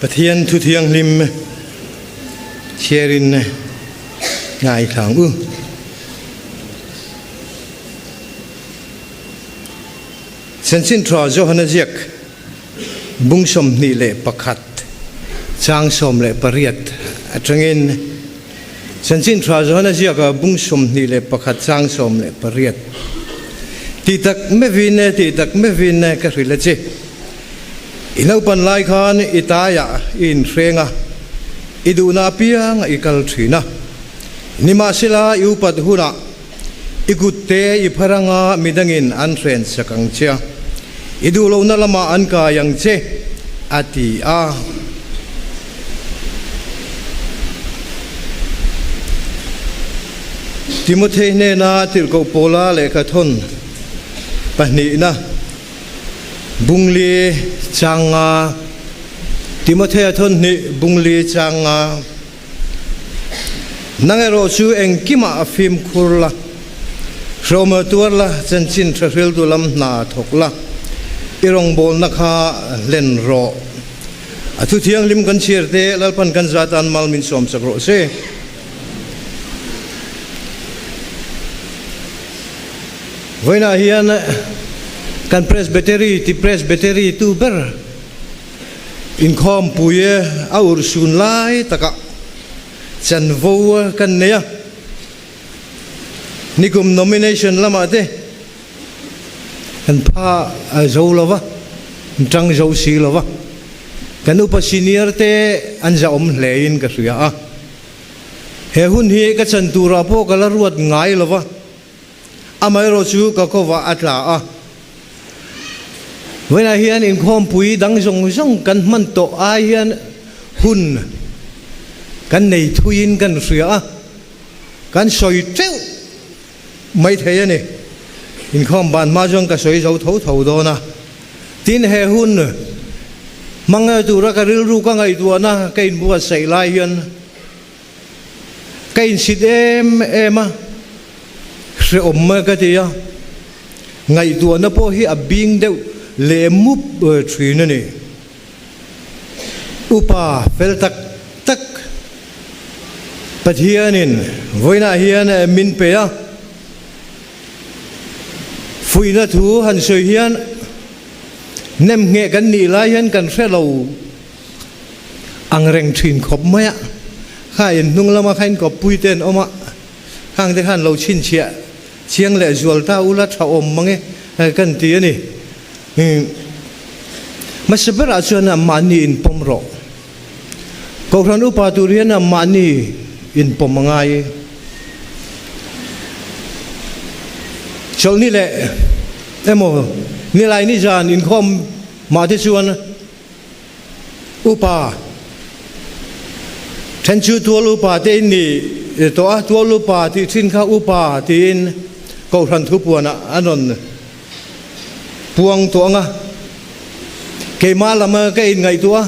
Pathian thu thiang lim sharing ngài thằng sen sin thọ Johanna Jack bung som ni le pakhat chang som le pariat atangin sen sin thọ Johanna Jack bung som ni le pakhat chang som le pariat ti tak me vin ka hrila che inau pan lai khan itaya in hrenga iduna piang ikal thina nima sila iupat huna ikutte ipharanga midangin an hren sakang chia idu lo na lama an ka yang che ati a Timothy ne na tilko pola le ka thon pani na bungli changa Timothy thon ni bungli changa nangero chu engkima afim khurla Roma tuarla chanchin thril tulam na thokla irong bol nakha len ro athu thiang lim kan chirte lalpan kan zatan malmin som sakro se voina hian kan presbytery tu ber in khom puye aur sun lai taka chan vo kan neya nikum nomination lama te kan pha zo lova tang zo si lova kan upa senior te anja om hlein ka ria a he hun hi ka chan tura po kala ruat ngai lova amai ro chu ka ko wa atla a wena hian in khom pui dang zong kan man to a hian hun kan nei thuin kan ria a kan soi treu mấy thế này in khom ban ma jong ka soi zo thâu do na tin he hun mang tu ra ka ril ru ka ngai tu na kain bua sei lai hian kain sit em a se om ma ka ti ya ngai tu na po hi a bing deuh le mup thin ni upa fel tak pathianin voina hian min pe a phui na thu han soi hian nem nge kan ni lai hian kan hre lo ang reng thin khop maya khai nung lama khain ko pui ten oma khang te khan lo chin chia chiang le zual ta ula tha om mange kan ti ani masabara chuan mani in pomro ko ran upa turian mani in pomangai chol ni le emo ni lai ni jan in khom ma te chuan upa than chu tu upa te ni to a tu upa ti thin kha upa tin ko ran thu puana anon puang to nga ke ma lama ke in ngai tua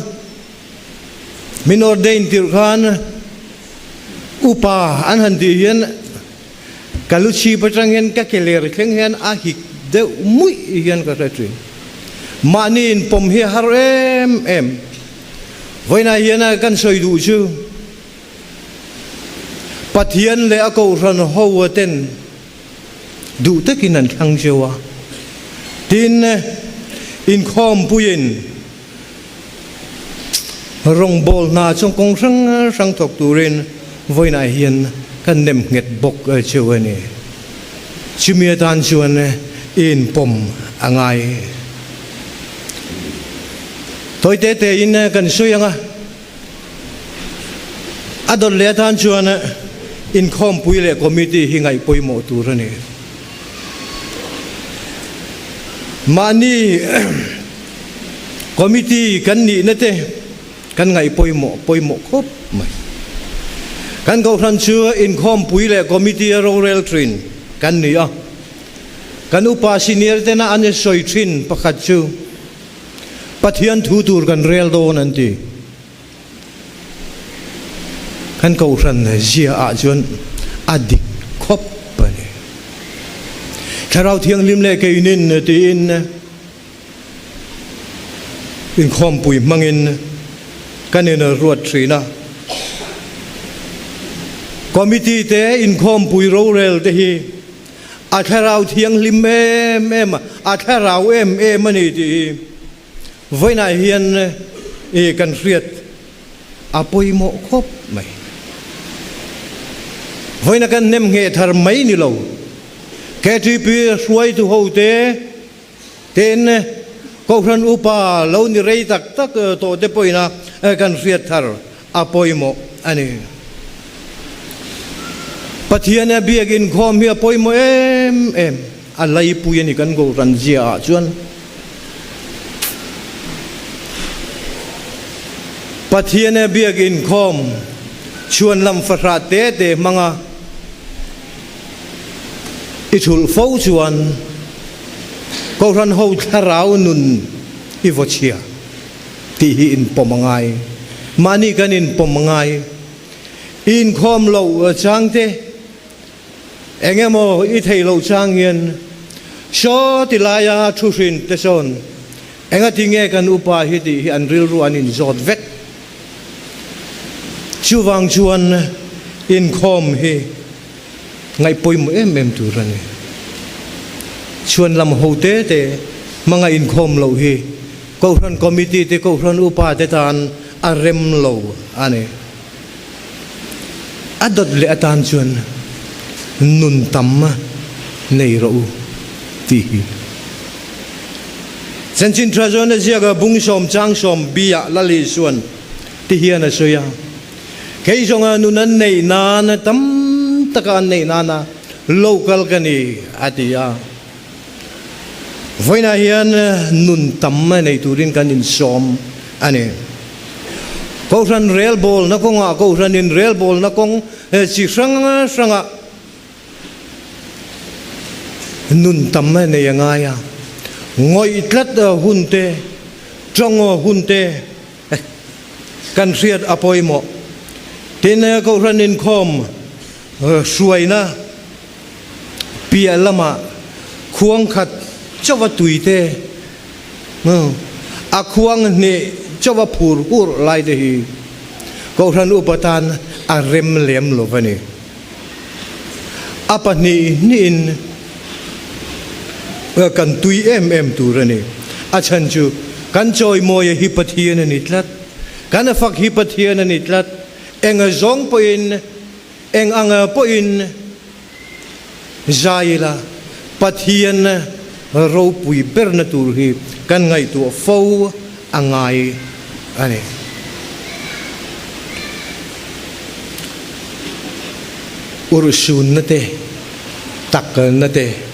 min ordain tir khan upa an han di hian kaluchi patranghen ka keler kheng hian a hik deuh mui hian ka ratri mani in pom hi har em voina hian kan soi du chu pathian le a ko ran ho ten du takin an thang chewa tin in khom puin rong bol na trong kong sang thok turin voina hian kan nem nget bok chewani chimia tan chuan in pom angai toy te in kan suyanga adon le tan chuan in khom pui le committee hi ngai poimo turani mani committee kan ni na te kan ngai poimo khop mai kan go ran chu in khom pui le committee rural train kan ni a kan upa senior te na an soi thin pakhat chu pathian thu tur kan rel don an ti kan go ran zia a chuan adik khop pani tharau thiang lim le ke inin ti in khom pui mangin kan in ruat trina committee te in khom pui ro rel te hi a tharau thiang lim em a tharau em ani ti voina hian e kan riat apoi mo khop mai voina kan nem nge thar mai ni lo KTP suai tu ho te ten ko ran upa lo ni rei tak to te poina kan riat thar apoi mo ani pathian biagin khom hi apoi mo em alai puyan ni kan go ran zia chuan pathian biagin khom chuan lam fara te manga ichul fo chuan ko ran ho tharau nun hi vochia ti hi in pomangai mani kan in pomangai in khom lo chang te engemo i thei lo chang hian so tilaya thurin te son enga tinge kan upa hi ti hi an ril ruan in zot vet chuwang chuan in khom hi ngai poim em tu rani chuan lam ho te manga in khom lo hi ko ran committee te ko ran upa te tan a rem lo ani adot le atan chuan nun tamma nei ro ti senchin trazona ziaga bung som chang som bia lali suan ti hian a soya kei zonga nunan nei na tam taka nei na local kani atia voina hian nun tamma nei turin kan in som ani ko ran rail ball na konga ko ran in rail ball na kong chi sanga nun tamma nei anga ya ngoi tlat hunte trong hunte kan riat apoi mo tin ko ran in khom suai na pia lama khuang khat chawa tuite a khuang ne chawa phur ur lai de hi ko ran upatan a rem lem lo vani apani ni in kan tui em tu rani a chan chu kan choi moi hi pathian ani tlat kan fak hi pathian ani tlat enga zong po in eng anga po in zaila pathian ro pui berna tur hi kan ngai tu fo angai ani urusun nate tak nate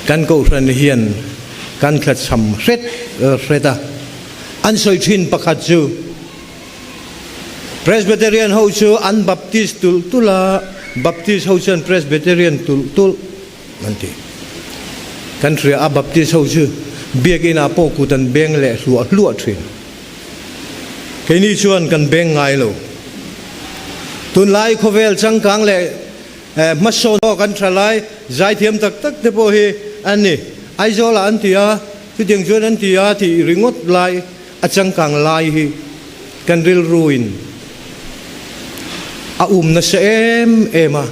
kan ko ran hian kan khat sam reta an soi thin pakhat chu Presbyterian ho chu an baptist tula baptist ho chen Presbyterian tul nanti kan tria a baptist ho chu biagina po kutan beng le lu thin ke ni chuan kan beng ngai lo tun lai khovel chang kang le mason kan thralai zai thiam tak te po hi ani aizola antia tu ding chuan antia thi ringot lai achang kang lai hi kan ril ruin a na se ema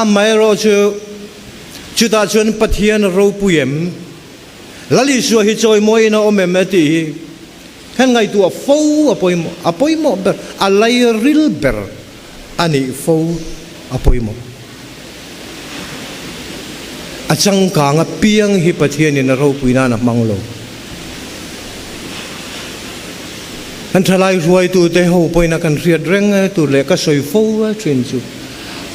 a mai ro chu ta chuan pathian ro puyem lali su hi choi moi na omem ati kan ngai tu a fo apoimo ber a lai ril ber ani fo apoimo achang ka nga piang hi pathian in ro puina na manglo an thalai ruai tu te ho poina kan riat reng tu le ka soi fo trin chu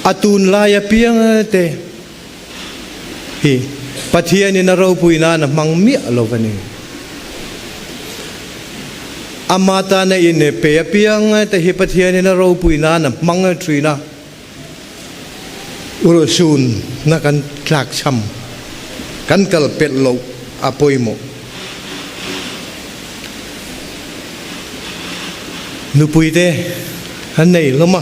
atun la ya piang te hi pathian in ro puina na mang mi lo vani amata na in pe piang te hi pathian in ro puina na mang trina urusun na kan tlak cham kan kal pet lo apoi mo nupui te han nei loma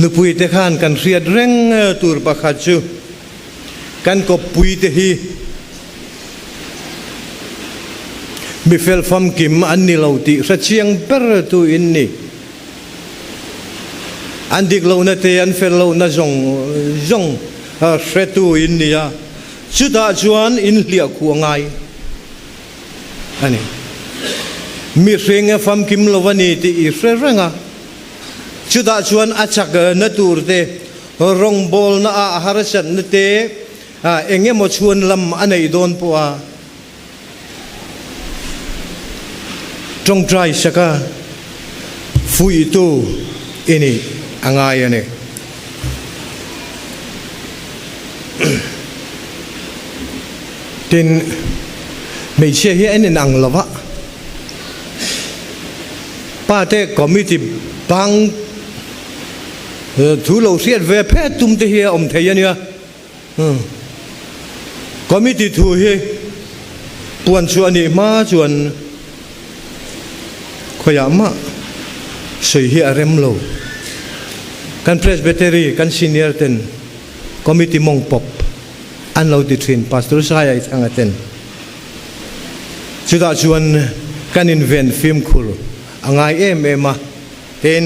nupui te khan kan riat reng tur pakhat chu kan ko pui te hi mi fel fam kim an ni lo ti sa chiang per tu in ni an dik lo na te an fel lo na zong hre tu in ni ya chu da chuan in lia khu ngai ani mi renga fam kim lo wani ti I hre renga chu da chuan achak na tur te rong bol na a harasan na te enge mo chuan lam anei don po a trong trai saka fui tu ini angai ane tin mei che hi en ang lova pa te committee bang thu lo siat ve phe tum te hi om thei ania committee thu hi puan chuan ni ma chuan khoyama sei hi arem lo kan presbytery kan senior ten committee mong pop an lo ti thin pastor sai ai thanga ten chuda chuan kan invent film khur angai em ten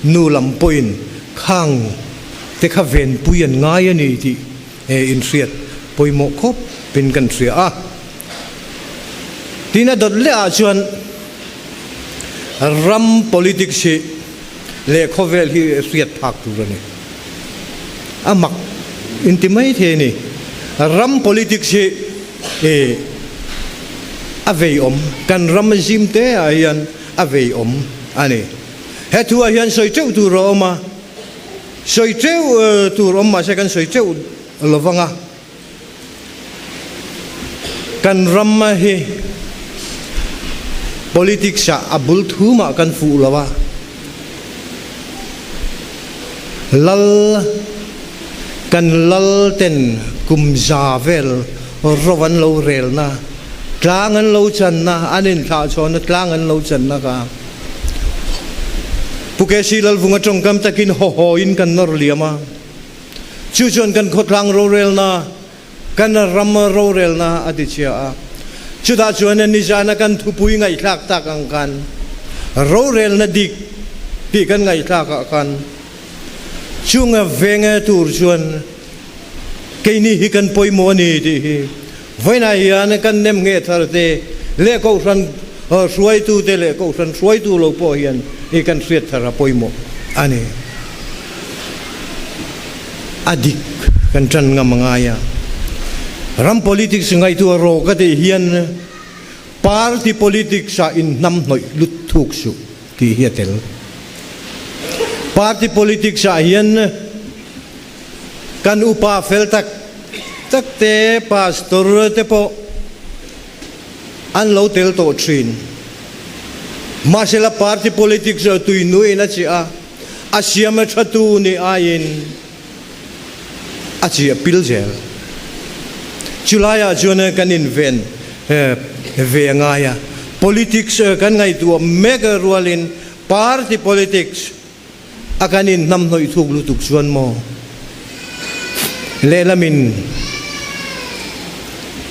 nu lam point khang te kha ven puyan ngai ani ti in riat poimo khop pin kan ria a tina dot le a chuan ram politics si le khovel hi riat phak tu rani amak intimate he ni ram politics si avei om kan ram jim te ayan avei om ani he tu ayan soi cheu tu ro ma soi cheu tu ro ma se kan soi cheu lovanga kan ram hi politics sa abul thuma kan fu lawa lal kan lal ten kum javel rowan lo rel na tlangan lo chan na anin tha chon tlangan lo chan na ka pukesi lal vunga trong kam takin ho in kan nor liama chu chon kan khotlang ro rel na kan ram ro rel na adichia a chuda chuan ni jana kan thupui ngai thak tak ang kan ro rel na dik pi kan ngai thak kan chunga venga tur chuan keini hi kan poimo ni di voina hian kan nem nge tharte le ko ran suai tu te le ko ran suai tu lo po hian i kan riat thara poimo ani adik kan tran ngamangaya ram politics ngai tu ro ka te hian party politics sa in nam noi lut thuk su ti hiatel party politics sa hian kan upa fel tak te pastor te po an lo tel to trin masela party politics tu nui na chi a asiam thatu ni ain achi apil gel chulaya jona kan invent ve ngaya politics kan ngai tu mega rualin party politics akanin nam noi thuk lu tuk chuan mo lelamin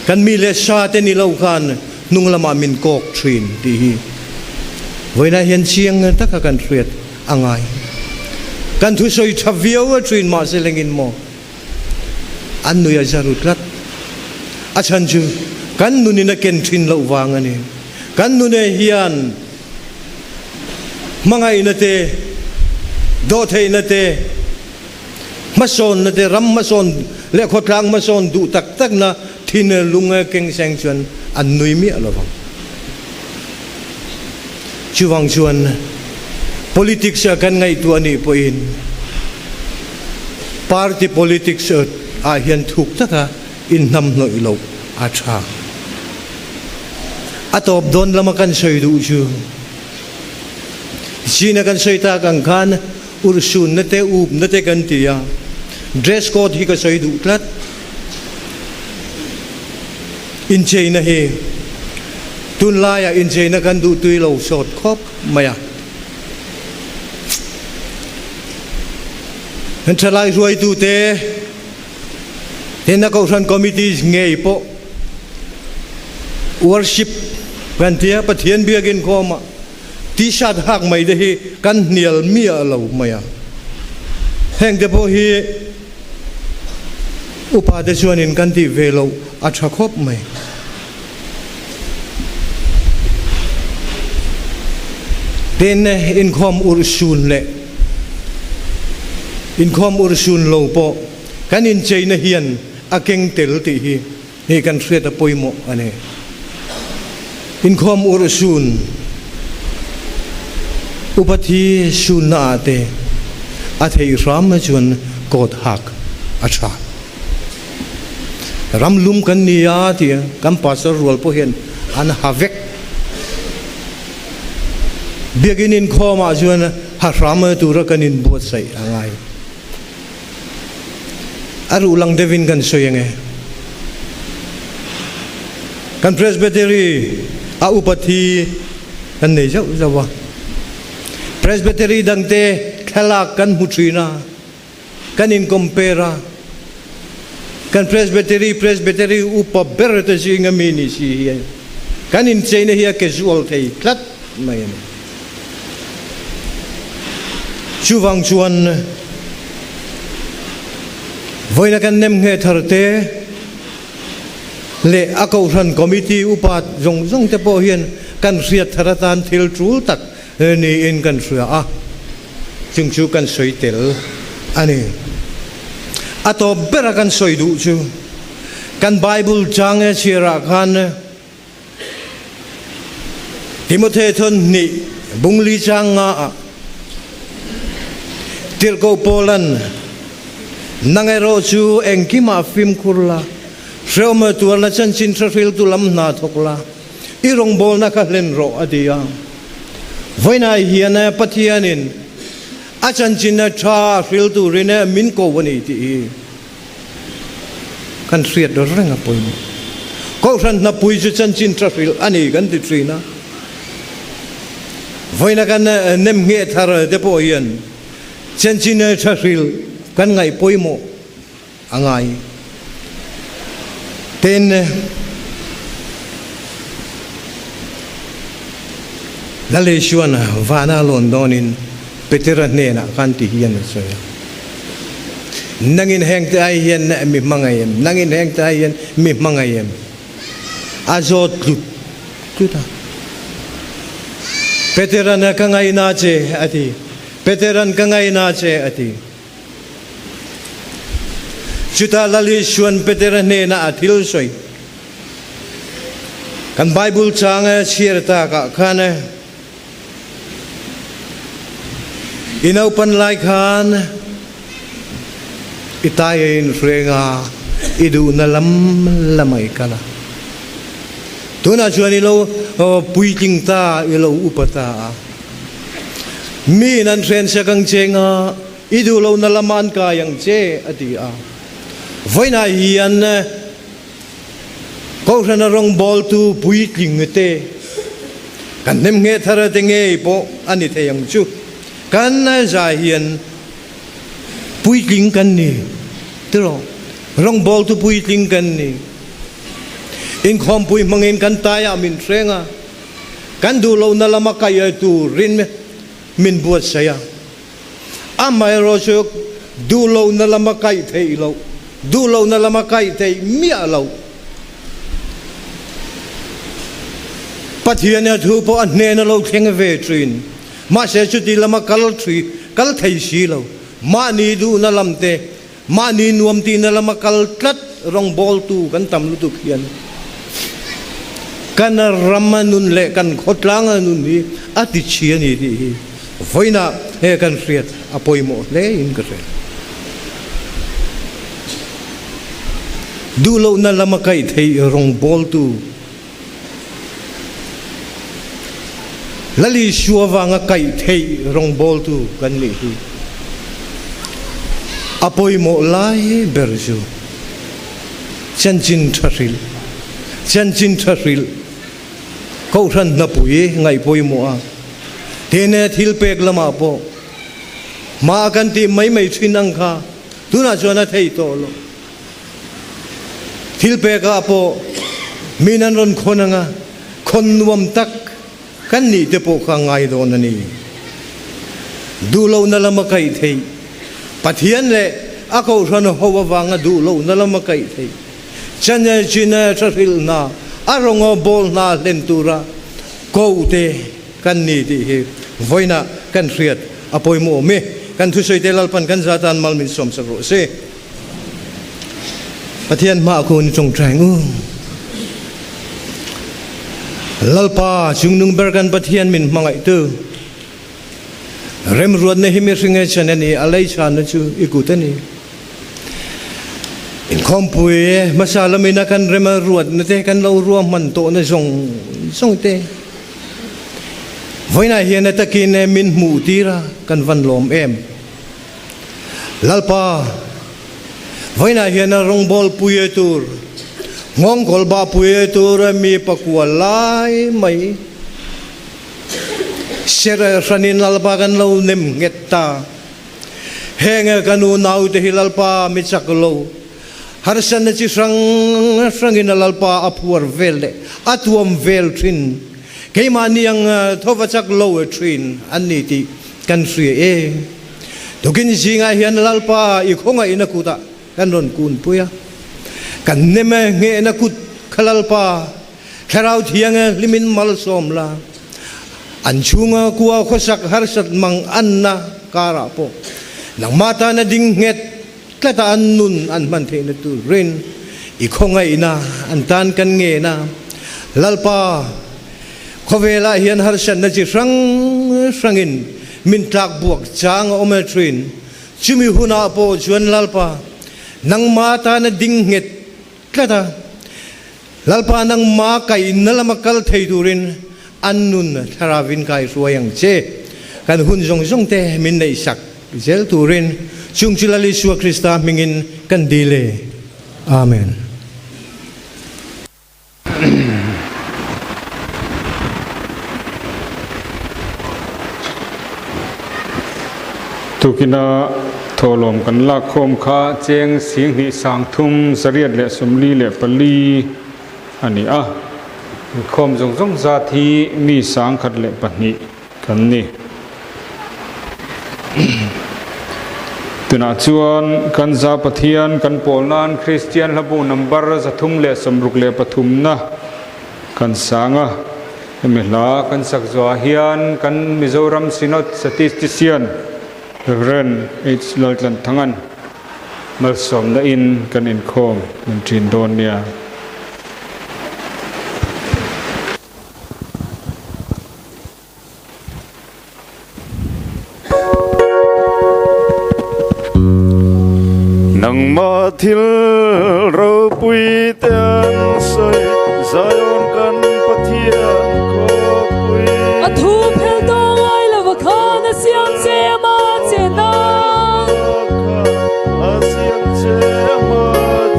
kan mi le sha te ni lo khan nung lama min kok trin ti hi voina hian chiang ta ka kan thriat angai kan thu soi thaviau trin ma selengin mo an nuya jarutlat achan chu kan nuni na ken thin lo wang ani kan nune hian mangai na te do thei na te mason na te ram mason le khotlang mason du tak tak na thin lunga keng sang chuan an nui mi alawang chuwang chuan politics kan ngai tu ani poin party politics a hian thuk taka in nam noi lo a tha atop don lama kan soi du chu sina kan soi ta kan khan ursun na te up na te kan tia dress code hi ka soi du tlat in chain he tun la ya in chain kan du tui lo shot khop maya han thalai ruai tu te ten na ko san committees ngei po worship กันเทียปะเทียนเบียกินคอมาที่ชาติหักไม่ได้กันเหนียวเมียเราไม่อะแห่งแต่พอฮีอุปาเดชวนินกันที่เวลาอัชคบไม่เด่นอินคอมอุรชูนเล่อินคอมอุรชูนโลปอกันอินเจนเฮียนอาเก่งเตลติฮีกันเสียตะปอยโมอันนี้อินคอมอุรชูนอุปธิชูนาเตอาเทยรามจวนกอดหักอาชารำลุมกันนิยาที่กันปัสรวลพอเห็นอันหาเวกเบียกินินคอมาจวนหารามตุรกันินบวชใส่อะไรอารุลังเดวินกันสวยยังไงกันเพรสเบเตอรีอาอุปธิกันเนี่ยเจ้าวะเพรสเบเตอรีดังเตขลากันมุตรีนากันอินคอมเปรากันเพรสเบเตอรีอุปเบรตจิงามินิสิกันอินเจนเฮียแคจูอัลเทย์คลัดไม่เนี่ยชูวังชวนวันนั้นกันเนมเฮทาร์เตเล่อากาศรันคอมมิตี้อุปาจงเตปอเฮียนกันเสียทาร์ตานทิลจูลตักนี่อินกันเสียจึงชูกันสวยเตลอันนี้อัตบเบรกันสวยดูชูกันไบเบิลจางเชียรักกันทิโมเทธนนี่บุงลีจางทิลโกโปลันนังเอโรชูเอ็งกิมาฟิมคุรลาเชื่อมาตัวละฉันชินทริลตุลัมนาทกลาอีรงโบนักเล่นโรอดียาวันนั้นเฮียนปัทยานินอาจารย์จินชาฟิลตูรินมินโกวันนี้ที่กันเสียดเรื่องอะไรก็ฉันนับปุยจุดฉันจินทริลอันนี้กันติดรีนะวันนั้นกันเนมเงทาร์เดปอยนฉันจินทริลกันไงปุยโมอ่างไงเต็นนั่นเลยชวนวานาลอนดอนินเปเตอร์เนน่ะกันที่เฮียนสวยนั่งอินแห่งใจเฮียนมีมังไงนั่งอินแห่งใจเฮียนมีมังไงอาจอดลุดเปเตอร์น่ะกังไงน่าเจอดีเปเตอร์น่ะกังไงน่าเจอดีชุดอะไรชวนเปเตอร์เนน่ะทิลสวยกันไบเบิลจางเชียร์ตากะขันอินาอุปันไลขันอิตายอินเฟรงาอิดูนัลลัมไม่กันละตัวน่าชวนอิโลปุยจิงตาอิโลอุปตามีนันเทรนเสกังเจงาอิดูโลนัลลัมันกายังเจอดีอาวันนั้นเฮียนก็ฉันร้องบอลตูปุยจิงเตกันเนมเงทาร์เตงเงยปออันนี้เทียงชูกันน่าจะเห็นปุยจิงกันนี่ตลอดร้องบอลตูปุยจิงกันนี่อินคอมปุยมังเงินกันตายมินเสงะกันดูเรานั่นละมาใครตูรินมินบวชเสียอาไม่รู้สึกดูเรานั่นละมาใครเทเราดูเรานั่นละมาใครเทเมียเราปัจจัยเนี่ยถูกพออันเนนเราเข่งเวทรินมาเสียชุดที่ละมาคัลทรีคัลไทยสีเรามานีดูนั่นลำเตมานีนวมตีนั่นละมาคัลตัดรองบอลตูกันตำลุตุเขียนกันรำมานุนเละกันขดล้างนุนนี่อติเชียนี่ที่ไฟน่ะเฮกันเสียดอภัยหมดเลยอินกันเลยดูเรานั่นละมาไกไทยรองบอลตูลลิชัววังไก่เทยรองบอลตูกันนี่อภัยหมดเลยเบอร์จูฉันจินทริลเขาฉันนับปุยไงปุยหมดเทเนทิลเปกละมาปอมากันที่ไม่ชินังค่ะดูน่าชวนเทยโตโลทิลเปกะปอมีนันรอนคนงะค คนนวมตักกันนี่เตโปขังไงโดนนี่ดูเรานั่นละมาไกเทยปะเทียนเลยอาเขาชนหัววางดูเรานั่นละมาไกเทยฉันจะจีน่าชริลนาอารมณ์บอลนาเล่นตุระกูเตกันนี่ที่ไว้นะกันเรียดอภัยโมเมกันทุสัยเตลัลปันกันซาตานมัลมิสมสรุเสปะเทียนมาคุณจงใจงูลัลปาจุงนุงเบอร์กันปะเทียนมินมังไอตูเริ่มรวดในหิมิริงเอชันนี่อะไรชานะจูอีกุตันนี่อินคอมปุยมาซาลามินักันเริ่มรวดนั่นเองกันเรารวมมันโตนะส่งเตไว้ในเฮียนตะกินมินมูตีระกันวันลมลัลปาไว้ในเฮียนรงบอลปุยตูร์งงกอลบาปุยตูร์มีปักวาลายไหมเชื่อสันินลัลปากันเราเนมเงตตาเฮงกันนูนาวเตหิลัลปามิจักโลฮาร์สันจิสังอินลัลปาอัพวอร์เวลอัตวมเวลทรินเกมานียังทว่าจักโลทรินอันนี้ที่กันเสียทุกินสิงห์เฮียนลัลปาอีกคงไงนักกุตะกันรอนกุนปุยกันเนมเงนักกุตขลัลปาแค่เราเทียงลิมินมัลสอมลาอันชุงกัวขสักฮาร์สัตมังอันนาการาโปนังมาตานาดิงเงตกระตาอันนุนอันมันเทนตุรินอีกคงไงนะอันตานกันเงนะลัลปาขเวลาเฮียนฮาร์สันนจิสังอินมินทักบวกจางอเมทรินชิมิหุนาโปจวนลัลปานังมาตานาดิงเงตกระตาลัลปานังมาไก่นลมักลเทตุรินอันนุนทาราวินกายสวยอย่างเจกันหุ่นจงเตมินในสักเจลตูรินจุงจิลาลิสวคริสตามิงินกันดีเลอาเมนทุกินาโทลมกันลักคมขาเจงเสียงหิสังทุมเสรียดและสมลีและปลีอันนี้คมจงซาทีมีสังขัดและปนิกันนี่ตุนาจวนกันซาปเทียนกันโปลนานคริสเตียนระบุนัมบาร์จะทุ่มและสมรุกและปฐุมนะกันสังเมลากันสักจวาฮิอันกันมิโซรัมซินอตสติสติเซียนเรนอิสลอลันทั้งอันมาสมได้อินกันอินโคมมันจินโดนเนี่ยนังมาทิลเราปุยเตียนใส่ใจอ่อนกันปะเทียนขอปุยอทูเพลตองไอละวะคานะเสียงเจมาเจนาอาเซียนเจมา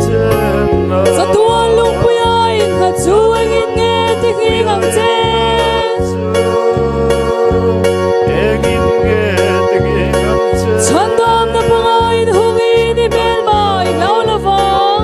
เจนาสะตัวลุงปุยอินขะจูเองอินเงติกิงังเจฉันตามนับไงทุกอินเบลมาอีกแล้วละฟัง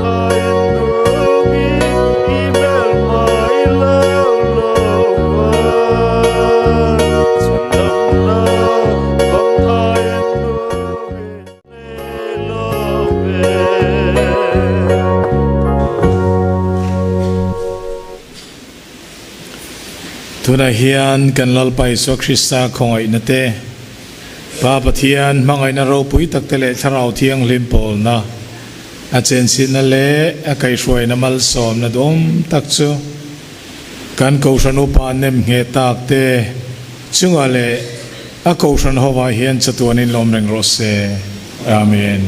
ทุนเฮียนกันลัลไปสวคริสตาของไอ้นั่นเตปาปเทียนมังไอ้นเราปุยตักเตเลชราวเทียงลิมโพลนะอาเจนสินนั่นเละอาไก่ช่วยน้ำมัลสอมนะดมตักจูกันกูชนุปานเนมเงตักเตจึงอะไรอากูชนหัวเฮียนจตัวนิลมเริงโรเซอาเมน